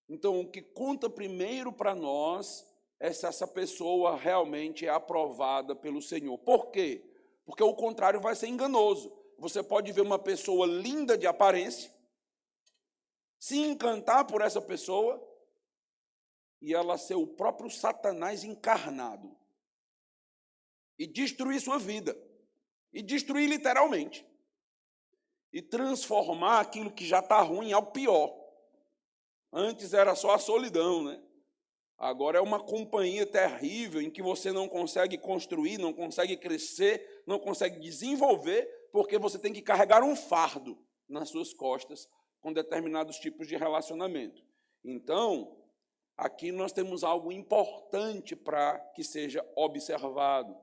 A: Então, o que conta primeiro para nós é se essa pessoa realmente é aprovada pelo Senhor. Por quê? Porque o contrário vai ser enganoso. Você pode ver uma pessoa linda de aparência, se encantar por essa pessoa e ela ser o próprio Satanás encarnado e destruir sua vida, e destruir literalmente, e transformar aquilo que já está ruim em algo pior. Antes era só a solidão, né? Agora é uma companhia terrível em que você não consegue construir, não consegue crescer, não consegue desenvolver, porque você tem que carregar um fardo nas suas costas com determinados tipos de relacionamento. Então, aqui nós temos algo importante para que seja observado.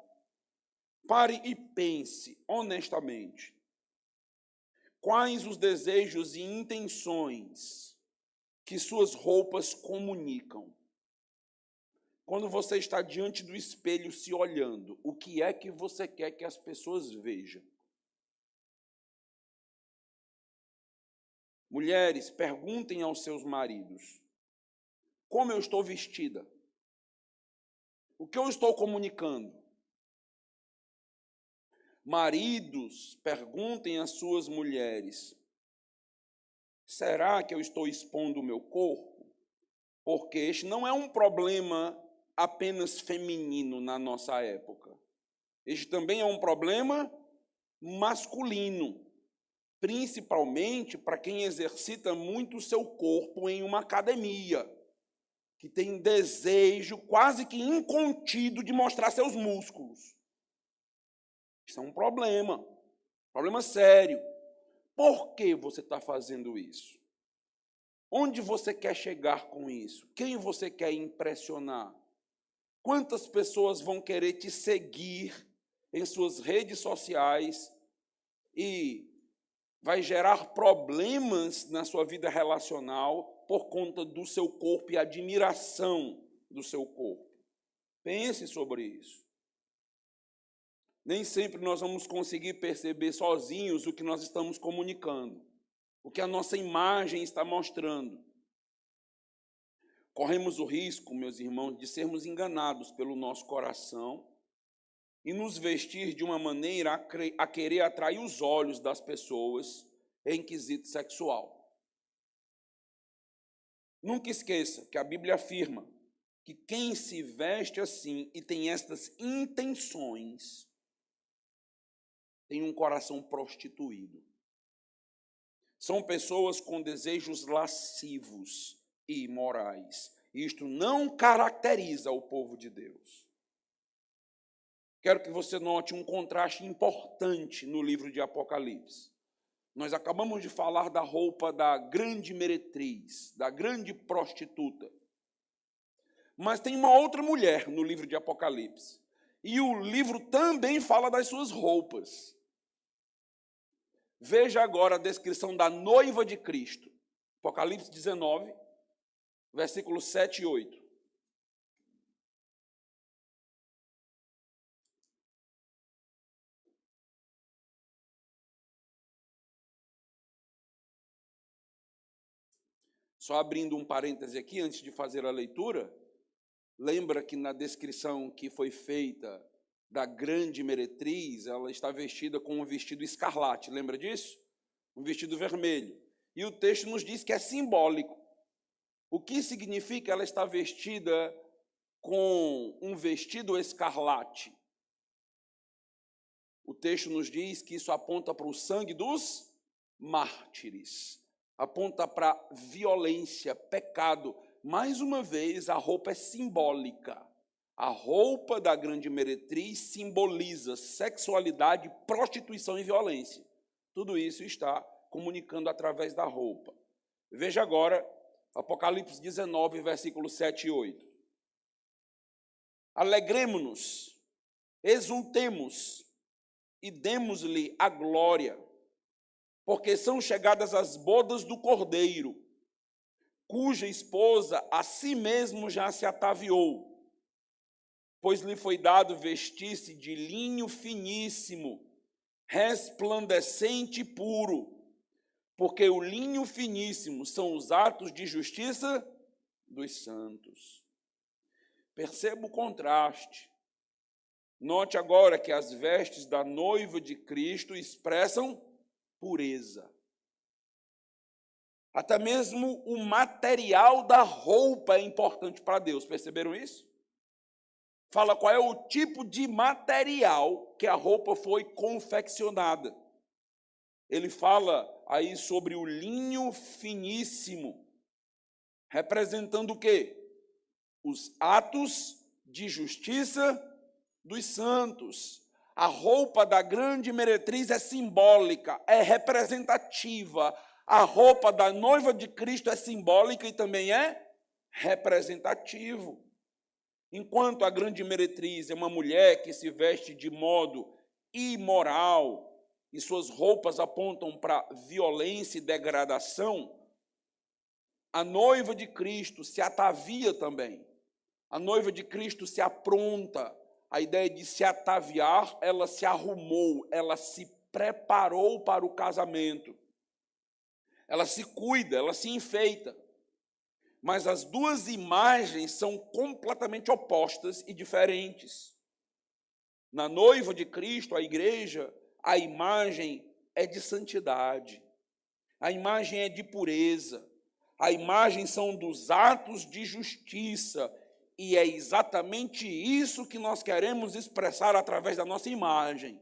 A: Pare e pense honestamente. Quais os desejos e intenções que suas roupas comunicam? Quando você está diante do espelho se olhando, o que é que você quer que as pessoas vejam? Mulheres, perguntem aos seus maridos: como eu estou vestida? O que eu estou comunicando? Maridos, perguntem às suas mulheres: será que eu estou expondo o meu corpo? Porque este não é um problema apenas feminino na nossa época. Este também é um problema masculino, principalmente para quem exercita muito o seu corpo em uma academia, que tem desejo quase que incontido de mostrar seus músculos. Isso é um problema sério. Por que você está fazendo isso? Onde você quer chegar com isso? Quem você quer impressionar? Quantas pessoas vão querer te seguir em suas redes sociais e vai gerar problemas na sua vida relacional por conta do seu corpo e admiração do seu corpo? Pense sobre isso. Nem sempre nós vamos conseguir perceber sozinhos o que nós estamos comunicando, o que a nossa imagem está mostrando. Corremos o risco, meus irmãos, de sermos enganados pelo nosso coração e nos vestir de uma maneira a querer atrair os olhos das pessoas em quesito sexual. Nunca esqueça que a Bíblia afirma que quem se veste assim e tem estas intenções tem um coração prostituído. São pessoas com desejos lascivos e imorais. Isto não caracteriza o povo de Deus. Quero que você note um contraste importante no livro de Apocalipse. Nós acabamos de falar da roupa da grande meretriz, da grande prostituta. Mas tem uma outra mulher no livro de Apocalipse. E o livro também fala das suas roupas. Veja agora a descrição da noiva de Cristo. Apocalipse 19, versículos 7 e 8. Só abrindo um parêntese aqui, antes de fazer a leitura, lembra que na descrição que foi feita da grande meretriz, ela está vestida com um vestido escarlate, lembra disso? Um vestido vermelho. E o texto nos diz que é simbólico. O que significa ela estar vestida com um vestido escarlate? O texto nos diz que isso aponta para o sangue dos mártires, aponta para violência, pecado. Mais uma vez, a roupa é simbólica. A roupa da grande meretriz simboliza sexualidade, prostituição e violência. Tudo isso está comunicando através da roupa. Veja agora Apocalipse 19, versículos 7 e 8. Alegremo-nos, exultemos e demos-lhe a glória, porque são chegadas as bodas do Cordeiro, cuja esposa a si mesmo já se ataviou, pois lhe foi dado vestir-se de linho finíssimo, resplandecente e puro, porque o linho finíssimo são os atos de justiça dos santos. Perceba o contraste. Note agora que as vestes da noiva de Cristo expressam pureza. Até mesmo o material da roupa é importante para Deus. Perceberam isso? Fala qual é o tipo de material que a roupa foi confeccionada. Ele fala aí sobre o linho finíssimo, representando o quê? Os atos de justiça dos santos. A roupa da grande meretriz é simbólica, é representativa. A roupa da noiva de Cristo é simbólica e também é representativo. Enquanto a grande meretriz é uma mulher que se veste de modo imoral e suas roupas apontam para violência e degradação, a noiva de Cristo se atavia também. A noiva de Cristo se apronta. A ideia de se ataviar, ela se arrumou, ela se preparou para o casamento. Ela se cuida, ela se enfeita. Mas as duas imagens são completamente opostas e diferentes. Na noiva de Cristo, a igreja, a imagem é de santidade. A imagem é de pureza. A imagem são dos atos de justiça. E é exatamente isso que nós queremos expressar através da nossa imagem.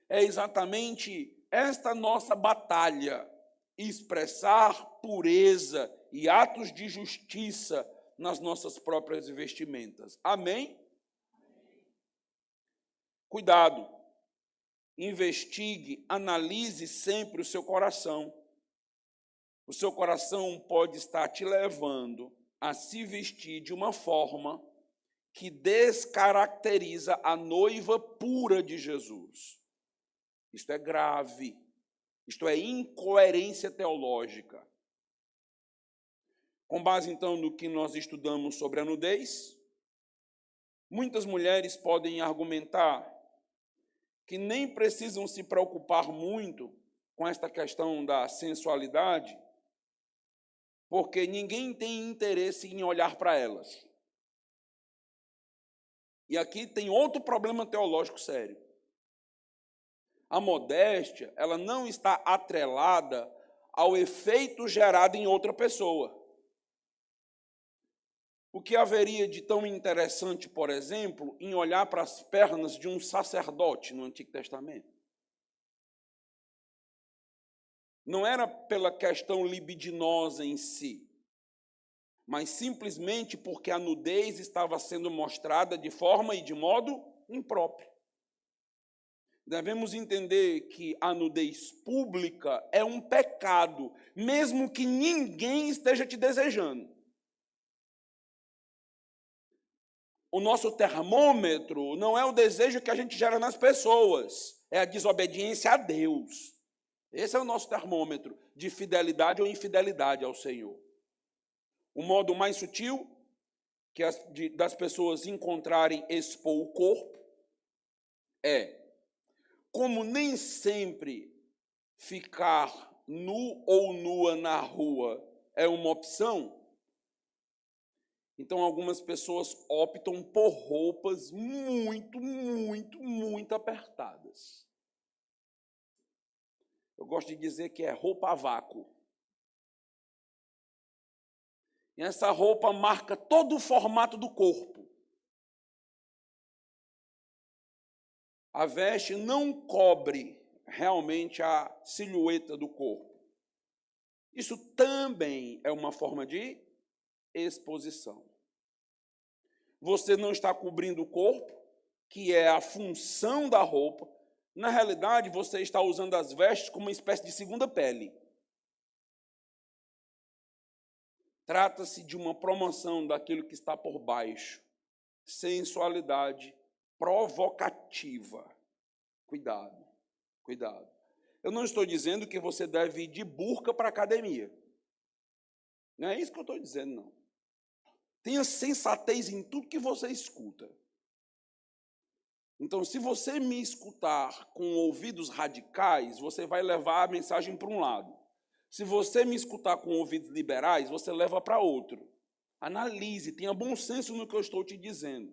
A: É exatamente esta nossa batalha, expressar pureza e atos de justiça nas nossas próprias vestimentas. Amém? Cuidado, investigue, analise sempre o seu coração. O seu coração pode estar te levando a se vestir de uma forma que descaracteriza a noiva pura de Jesus. Isto é grave, isto é incoerência teológica. Com base, então, no que nós estudamos sobre a nudez, muitas mulheres podem argumentar que nem precisam se preocupar muito com esta questão da sensualidade, porque ninguém tem interesse em olhar para elas. E aqui tem outro problema teológico sério. A modéstia, ela não está atrelada ao efeito gerado em outra pessoa. O que haveria de tão interessante, por exemplo, em olhar para as pernas de um sacerdote no Antigo Testamento? Não era pela questão libidinosa em si, mas simplesmente porque a nudez estava sendo mostrada de forma e de modo impróprio. Devemos entender que a nudez pública é um pecado, mesmo que ninguém esteja te desejando. O nosso termômetro não é o desejo que a gente gera nas pessoas, é a desobediência a Deus. Esse é o nosso termômetro de fidelidade ou infidelidade ao Senhor. O modo mais sutil das pessoas encontrarem expor o corpo é, como nem sempre ficar nu ou nua na rua é uma opção, então algumas pessoas optam por roupas muito apertadas. Eu gosto de dizer que é roupa a vácuo. E essa roupa marca todo o formato do corpo. A veste não cobre realmente a silhueta do corpo. Isso também é uma forma de exposição. Você não está cobrindo o corpo, que é a função da roupa. Na realidade, você está usando as vestes como uma espécie de segunda pele. Trata-se de uma promoção daquilo que está por baixo. Sensualidade provocativa. Cuidado, cuidado. Eu não estou dizendo que você deve ir de burca para a academia. Não é isso que eu estou dizendo, não. Tenha sensatez em tudo que você escuta. Então, se você me escutar com ouvidos radicais, você vai levar a mensagem para um lado. Se você me escutar com ouvidos liberais, você leva para outro. Analise, tenha bom senso no que eu estou te dizendo.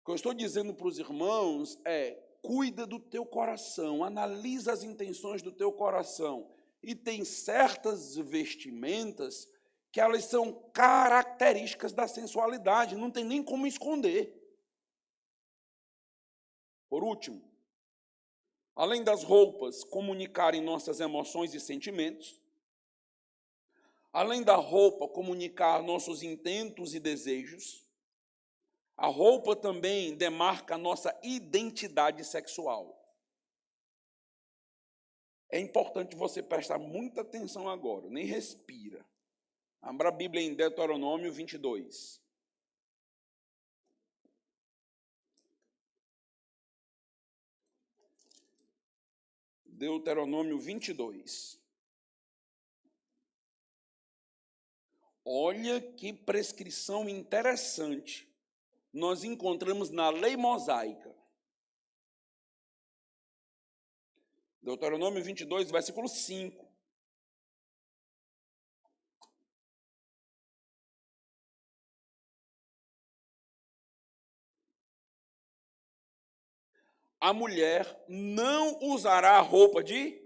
A: O que eu estou dizendo para os irmãos é, cuida do teu coração, analisa as intenções do teu coração. E tem certas vestimentas que elas são características da sensualidade, não tem nem como esconder. Por último, além das roupas comunicarem nossas emoções e sentimentos, além da roupa comunicar nossos intentos e desejos, a roupa também demarca a nossa identidade sexual. É importante você prestar muita atenção agora, nem respira. Abra a Bíblia em Deuteronômio 22. Deuteronômio 22. Olha que prescrição interessante nós encontramos na lei mosaica. Deuteronômio 22, versículo 5. A mulher não usará roupa de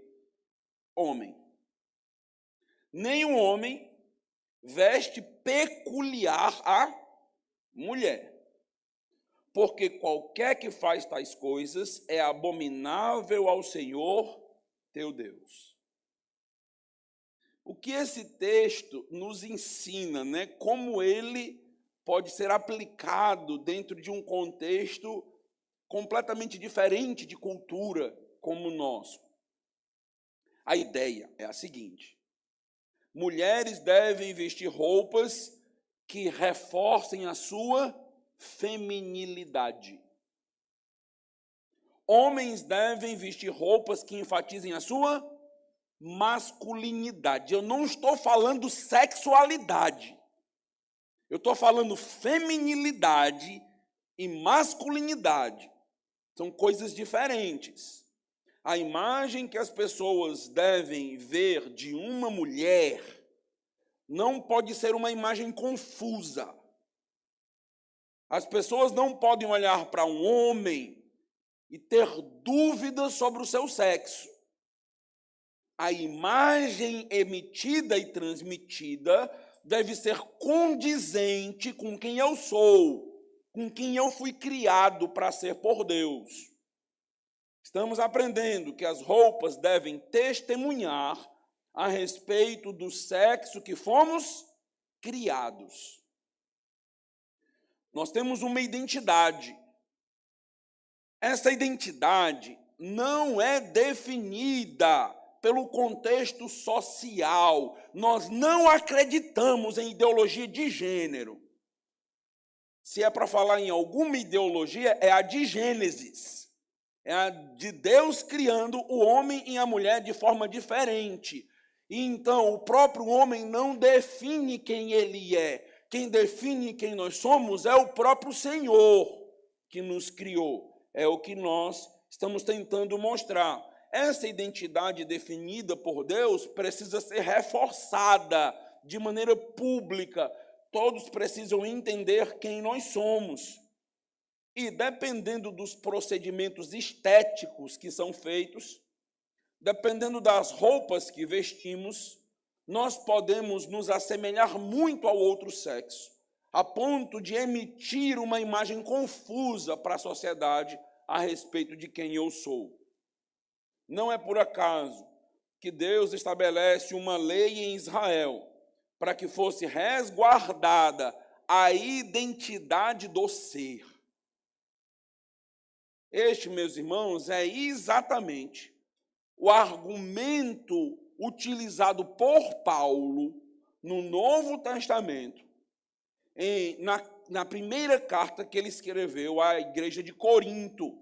A: homem. Nem o homem veste peculiar à mulher. Porque qualquer que faz tais coisas é abominável ao Senhor teu Deus. O que esse texto nos ensina, né? Como ele pode ser aplicado dentro de um contexto completamente diferente de cultura como o nosso. A ideia é a seguinte: mulheres devem vestir roupas que reforcem a sua feminilidade. Homens devem vestir roupas que enfatizem a sua masculinidade. Eu não estou falando sexualidade. Eu estou falando feminilidade e masculinidade. São coisas diferentes. A imagem que as pessoas devem ver de uma mulher não pode ser uma imagem confusa. As pessoas não podem olhar para um homem e ter dúvidas sobre o seu sexo. A imagem emitida e transmitida deve ser condizente com quem eu sou, com quem eu fui criado para ser por Deus. Estamos aprendendo que as roupas devem testemunhar a respeito do sexo que fomos criados. Nós temos uma identidade. Essa identidade não é definida pelo contexto social. Nós não acreditamos em ideologia de gênero. Se é para falar em alguma ideologia, é a de Gênesis. É a de Deus criando o homem e a mulher de forma diferente. E então, o próprio homem não define quem ele é. Quem define quem nós somos é o próprio Senhor que nos criou. É o que nós estamos tentando mostrar. Essa identidade definida por Deus precisa ser reforçada de maneira pública. Todos precisam entender quem nós somos. E dependendo dos procedimentos estéticos que são feitos, dependendo das roupas que vestimos, nós podemos nos assemelhar muito ao outro sexo, a ponto de emitir uma imagem confusa para a sociedade a respeito de quem eu sou. Não é por acaso que Deus estabelece uma lei em Israel para que fosse resguardada a identidade do ser. Este, meus irmãos, é exatamente o argumento utilizado por Paulo no Novo Testamento, na primeira carta que ele escreveu à igreja de Corinto,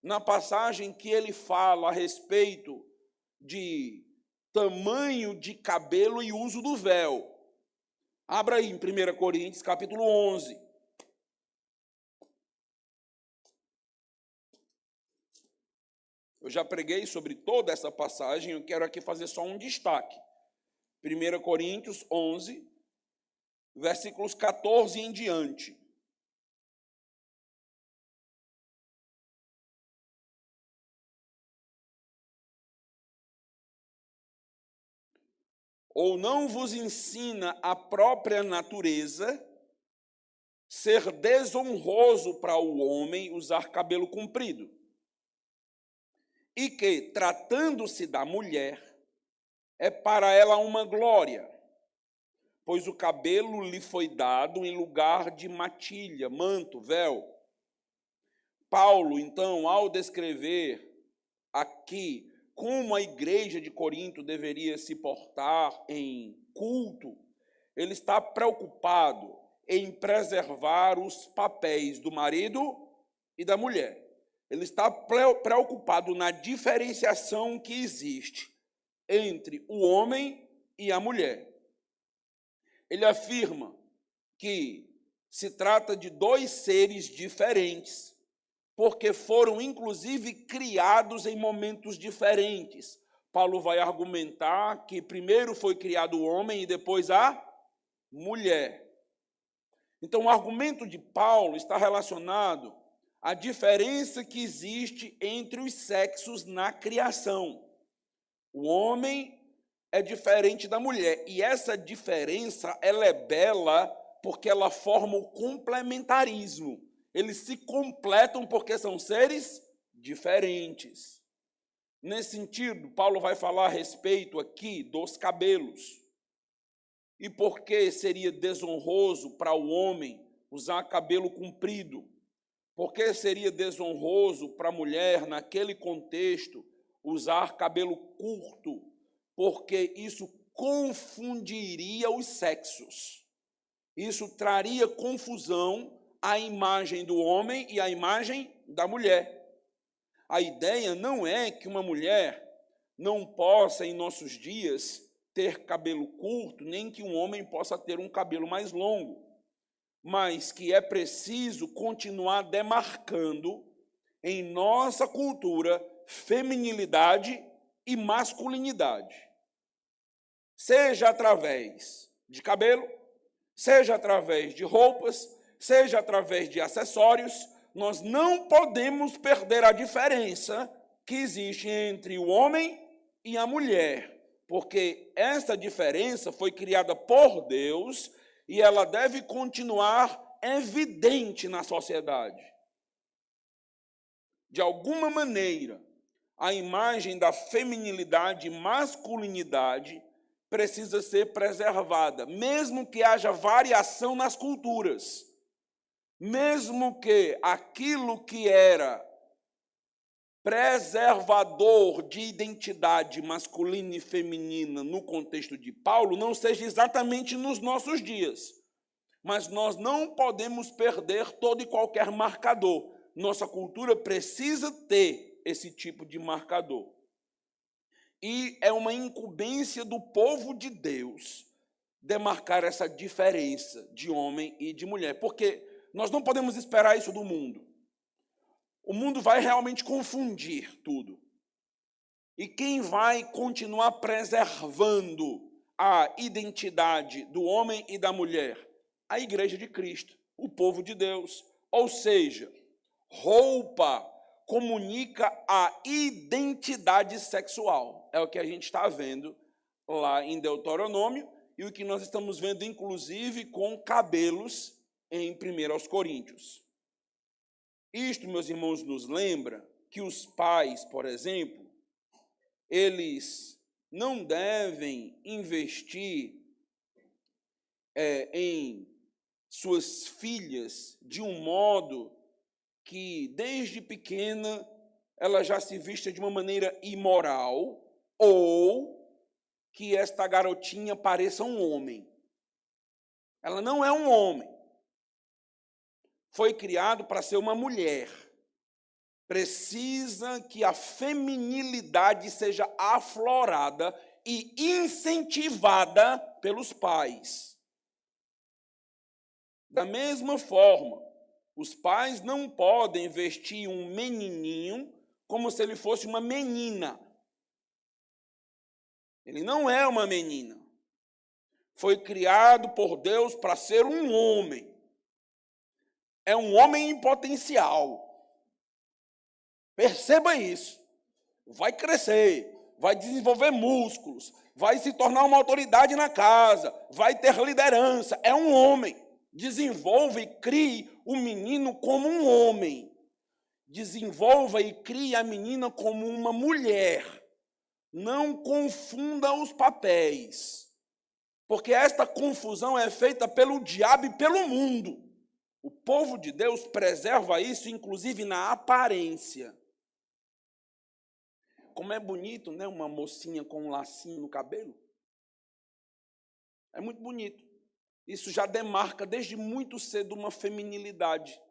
A: na passagem que ele fala a respeito de tamanho de cabelo e uso do véu. Abra aí em 1 Coríntios, capítulo 11. Eu já preguei sobre toda essa passagem, eu quero aqui fazer só um destaque. 1 Coríntios 11, versículos 14 em diante. ou não vos ensina a própria natureza ser desonroso para o homem usar cabelo comprido? E que, tratando-se da mulher, é para ela uma glória, pois o cabelo lhe foi dado em lugar de matilha, manto, véu. Paulo, então, ao descrever aqui como a igreja de Corinto deveria se portar em culto, ele está preocupado em preservar os papéis do marido e da mulher. Ele está preocupado na diferenciação que existe entre o homem e a mulher. Ele afirma que se trata de dois seres diferentes, porque foram, inclusive, criados em momentos diferentes. Paulo vai argumentar que primeiro foi criado o homem e depois a mulher. Então, o argumento de Paulo está relacionado à diferença que existe entre os sexos na criação. O homem é diferente da mulher, e essa diferença ela é bela porque ela forma o complementarismo. Eles se completam porque são seres diferentes. Nesse sentido, Paulo vai falar a respeito aqui dos cabelos. E por que seria desonroso para o homem usar cabelo comprido? Por que seria desonroso para a mulher, naquele contexto, usar cabelo curto? Porque isso confundiria os sexos. Isso traria confusão à imagem do homem e à imagem da mulher. A ideia não é que uma mulher não possa, em nossos dias, ter cabelo curto, nem que um homem possa ter um cabelo mais longo, mas que é preciso continuar demarcando em nossa cultura feminilidade e masculinidade. Seja através de cabelo, seja através de roupas, seja através de acessórios, nós não podemos perder a diferença que existe entre o homem e a mulher, porque essa diferença foi criada por Deus e ela deve continuar evidente na sociedade. De alguma maneira, a imagem da feminilidade e masculinidade precisa ser preservada, mesmo que haja variação nas culturas, mesmo que aquilo que era preservador de identidade masculina e feminina no contexto de Paulo não seja exatamente nos nossos dias. Mas nós não podemos perder todo e qualquer marcador. Nossa cultura precisa ter esse tipo de marcador. E é uma incumbência do povo de Deus demarcar essa diferença de homem e de mulher, porque nós não podemos esperar isso do mundo. O mundo vai realmente confundir tudo. E quem vai continuar preservando a identidade do homem e da mulher? A Igreja de Cristo, o povo de Deus. Ou seja, roupa comunica a identidade sexual. É o que a gente está vendo lá em Deuteronômio e o que nós estamos vendo, inclusive, com cabelos em 1 Coríntios. Isto, meus irmãos, nos lembra que os pais, por exemplo, eles não devem investir em suas filhas de um modo que, desde pequena, ela já se vista de uma maneira imoral ou que esta garotinha pareça um homem. Ela não é um homem. Foi criado para ser uma mulher. Precisa que a feminilidade seja aflorada e incentivada pelos pais. Da mesma forma, os pais não podem vestir um menininho como se ele fosse uma menina. Ele não é uma menina. Foi criado por Deus para ser um homem. É um homem em potencial. Perceba isso. Vai crescer, vai desenvolver músculos, vai se tornar uma autoridade na casa, vai ter liderança. É um homem. Desenvolva e crie o menino como um homem. Desenvolva e crie a menina como uma mulher. Não confunda os papéis, porque esta confusão é feita pelo diabo e pelo mundo. O povo de Deus preserva isso, inclusive na aparência. Como é bonito, né? Uma mocinha com um lacinho no cabelo. É muito bonito. Isso já demarca desde muito cedo uma feminilidade.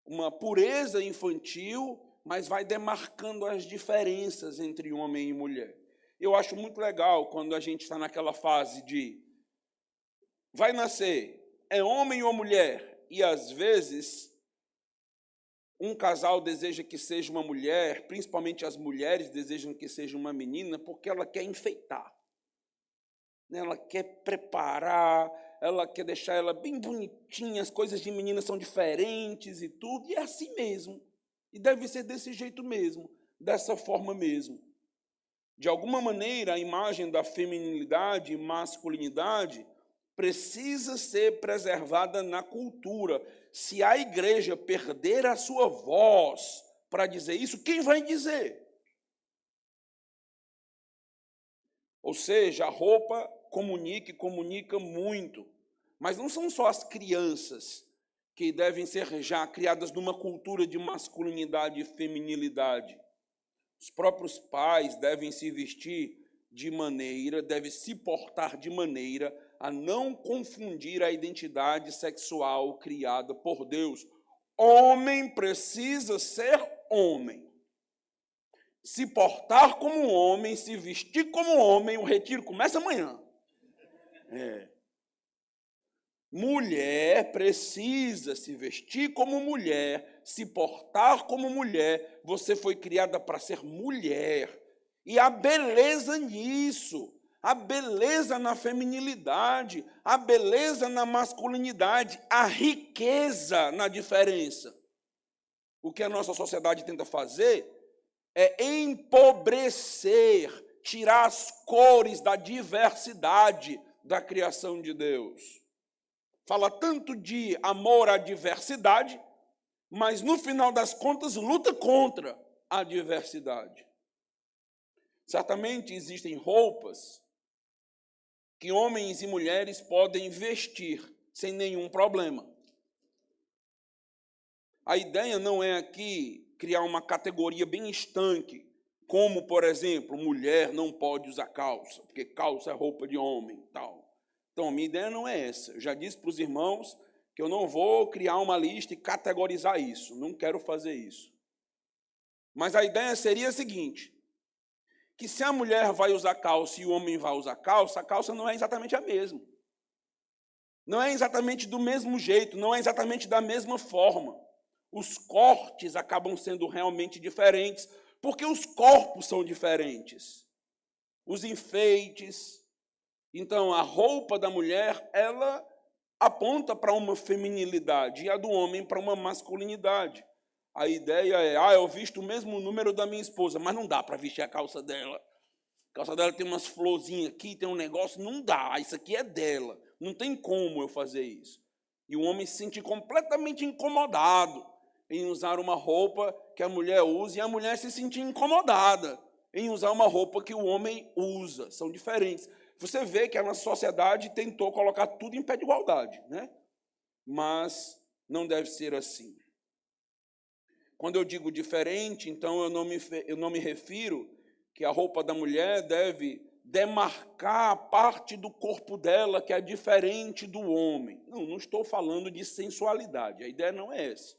A: Uma pureza infantil, mas vai demarcando as diferenças entre homem e mulher. Eu acho muito legal quando a gente está naquela fase de vai nascer, é homem ou mulher? E às vezes um casal deseja que seja uma mulher, principalmente as mulheres desejam que seja uma menina, porque ela quer enfeitar. Ela quer preparar, ela quer deixar ela bem bonitinha, as coisas de menina são diferentes e tudo, e é assim mesmo. E deve ser desse jeito mesmo, dessa forma mesmo. De alguma maneira, a imagem da feminilidade e masculinidade precisa ser preservada na cultura. Se a igreja perder a sua voz para dizer isso, quem vai dizer? Ou seja, a roupa comunica e comunica muito. Mas não são só as crianças que devem ser já criadas numa cultura de masculinidade e feminilidade. Os próprios pais devem se vestir de maneira, devem se portar de maneira a não confundir a identidade sexual criada por Deus. Homem precisa ser homem. Se portar como um homem, se vestir como um homem, o retiro começa amanhã. Mulher precisa se vestir como mulher, se portar como mulher. Você foi criada para ser mulher. E a beleza nisso, a beleza na feminilidade, a beleza na masculinidade, a riqueza na diferença. O que a nossa sociedade tenta fazer é empobrecer, tirar as cores da diversidade da criação de Deus. Fala tanto de amor à diversidade, mas no final das contas luta contra a diversidade. Certamente existem roupas que homens e mulheres podem vestir sem nenhum problema. A ideia não é aqui criar uma categoria bem estanque, como, por exemplo, mulher não pode usar calça, porque calça é roupa de homem e tal. Então, a minha ideia não é essa. Eu já disse para os irmãos que eu não vou criar uma lista e categorizar isso. Não quero fazer isso. Mas a ideia seria a seguinte, que se a mulher vai usar calça e o homem vai usar calça, a calça não é exatamente a mesma. Não é exatamente do mesmo jeito, não é exatamente da mesma forma. Os cortes acabam sendo realmente diferentes, porque os corpos são diferentes. Os enfeites. Então, a roupa da mulher, ela aponta para uma feminilidade e a do homem para uma masculinidade. A ideia é, eu visto o mesmo número da minha esposa, mas não dá para vestir a calça dela. A calça dela tem umas florzinhas aqui, tem um negócio, não dá, isso aqui é dela. Não tem como eu fazer isso. E o homem se sente completamente incomodado em usar uma roupa que a mulher usa e a mulher se sente incomodada em usar uma roupa que o homem usa. São diferentes. Você vê que a nossa sociedade tentou colocar tudo em pé de igualdade, né? Mas não deve ser assim. Quando eu digo diferente, então eu não me refiro que a roupa da mulher deve demarcar a parte do corpo dela que é diferente do homem. Não estou falando de sensualidade, a ideia não é essa.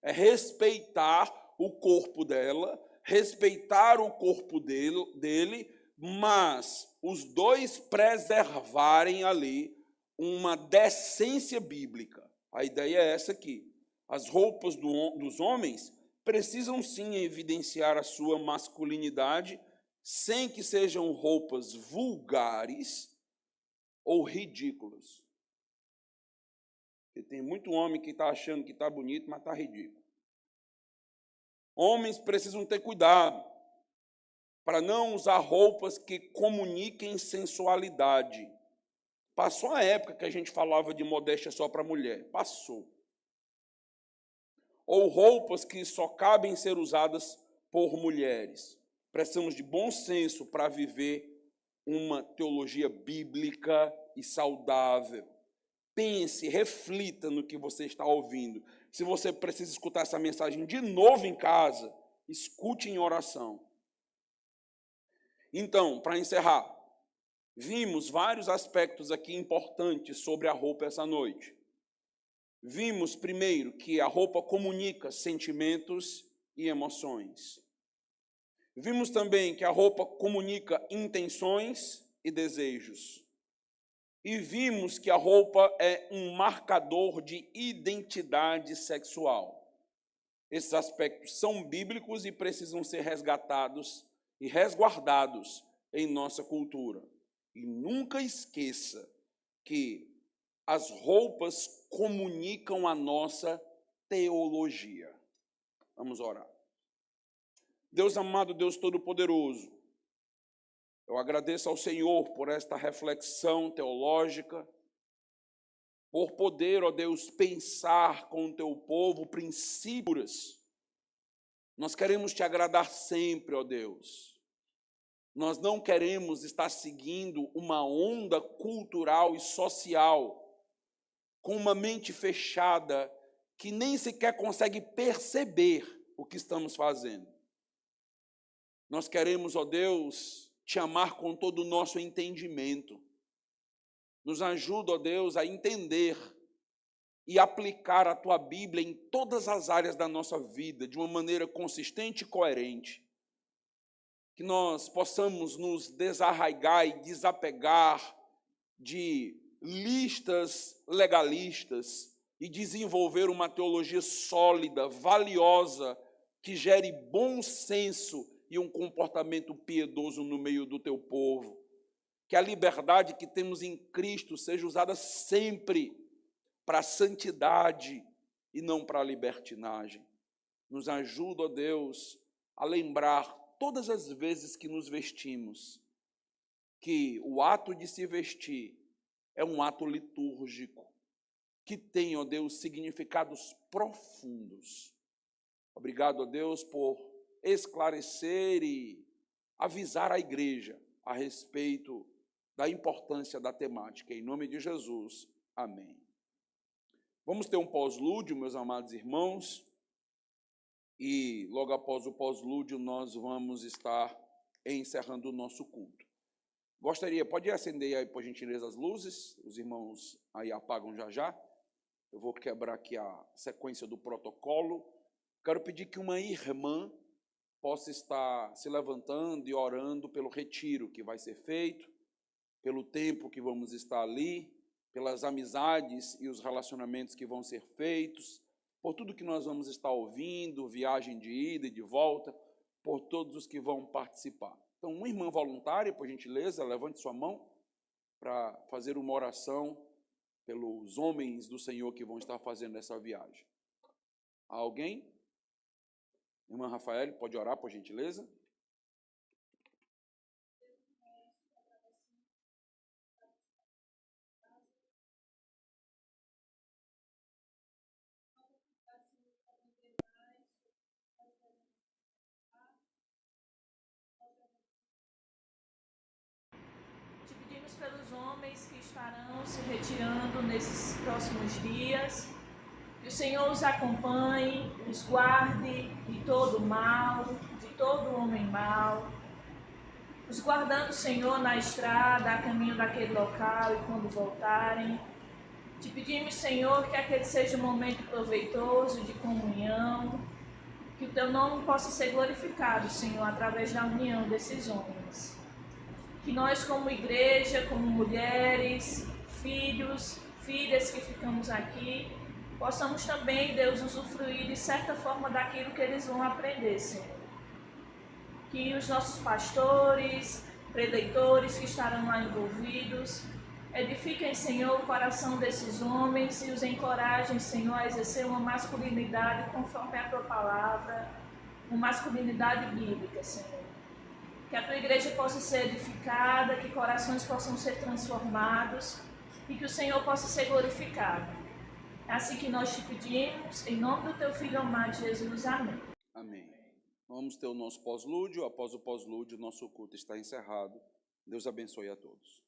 A: É respeitar o corpo dela, respeitar o corpo dele, mas os dois preservarem ali uma decência bíblica. A ideia é essa aqui. As roupas dos homens precisam sim evidenciar a sua masculinidade, sem que sejam roupas vulgares ou ridículas. Porque tem muito homem que está achando que está bonito, mas está ridículo. Homens precisam ter cuidado. para não usar roupas que comuniquem sensualidade. Passou a época que a gente falava de modéstia só para mulher. Passou. Ou roupas que só cabem ser usadas por mulheres. Precisamos de bom senso para viver uma teologia bíblica e saudável. Pense, reflita no que você está ouvindo. Se você precisa escutar essa mensagem de novo em casa, escute em oração. Então, para encerrar, vimos vários aspectos aqui importantes sobre a roupa essa noite. Vimos, primeiro, que a roupa comunica sentimentos e emoções. Vimos também que a roupa comunica intenções e desejos. E vimos que a roupa é um marcador de identidade sexual. Esses aspectos são bíblicos e precisam ser resgatados e resguardados em nossa cultura. E nunca esqueça que as roupas comunicam a nossa teologia. Vamos orar. Deus amado, Deus Todo-Poderoso, eu agradeço ao Senhor por esta reflexão teológica, por poder, ó Deus, pensar com o teu povo princípios. Nós queremos te agradar sempre, ó Deus. Nós não queremos estar seguindo uma onda cultural e social com uma mente fechada que nem sequer consegue perceber o que estamos fazendo. Nós queremos, ó Deus, te amar com todo o nosso entendimento. Nos ajuda, ó Deus, a entender e aplicar a tua Bíblia em todas as áreas da nossa vida, de uma maneira consistente e coerente. Que nós possamos nos desarraigar e desapegar de listas legalistas e desenvolver uma teologia sólida, valiosa, que gere bom senso e um comportamento piedoso no meio do teu povo. Que a liberdade que temos em Cristo seja usada sempre para a santidade e não para a libertinagem. Nos ajuda, ó Deus, a lembrar todas as vezes que nos vestimos, que o ato de se vestir é um ato litúrgico, que tem, ó Deus, significados profundos. Obrigado, ó Deus, por esclarecer e avisar a igreja a respeito da importância da temática. Em nome de Jesus, amém. Vamos ter um pós-lúdio, meus amados irmãos, e logo após o pós-lúdio nós vamos estar encerrando o nosso culto. Pode acender aí, por gentileza, as luzes, os irmãos aí apagam já já. Eu vou quebrar aqui a sequência do protocolo. Quero pedir que uma irmã possa estar se levantando e orando pelo retiro que vai ser feito, pelo tempo que vamos estar ali, pelas amizades e os relacionamentos que vão ser feitos, por tudo que nós vamos estar ouvindo, viagem de ida e de volta, por todos os que vão participar. Então, uma irmã voluntária, por gentileza, levante sua mão para fazer uma oração pelos homens do Senhor que vão estar fazendo essa viagem. Há alguém? Irmã Rafael, pode orar, por gentileza?
B: Te pedimos pelos homens que estarão se retirando nesses próximos dias, que o Senhor os acompanhe, os guarde de todo mal, de todo homem mau, os guardando, Senhor, na estrada, a caminho daquele local e quando voltarem. Te pedimos, Senhor, que aquele seja um momento proveitoso de comunhão, que o teu nome possa ser glorificado, Senhor, através da união desses homens. Que nós, como igreja, como mulheres, filhos, filhas que ficamos aqui, possamos também, Deus, usufruir de certa forma daquilo que eles vão aprender, Senhor. Que os nossos pastores, preletores que estarão lá envolvidos, edifiquem, Senhor, o coração desses homens e os encorajem, Senhor, a exercer uma masculinidade conforme a tua palavra, uma masculinidade bíblica, Senhor. que a tua igreja possa ser edificada, que corações possam ser transformados e que o Senhor possa ser glorificado. É assim que nós te pedimos, em nome do teu Filho amado Jesus. Amém.
A: Amém. Vamos ter o nosso pós-lúdio. Após o pós-lúdio, nosso culto está encerrado. Deus abençoe a todos.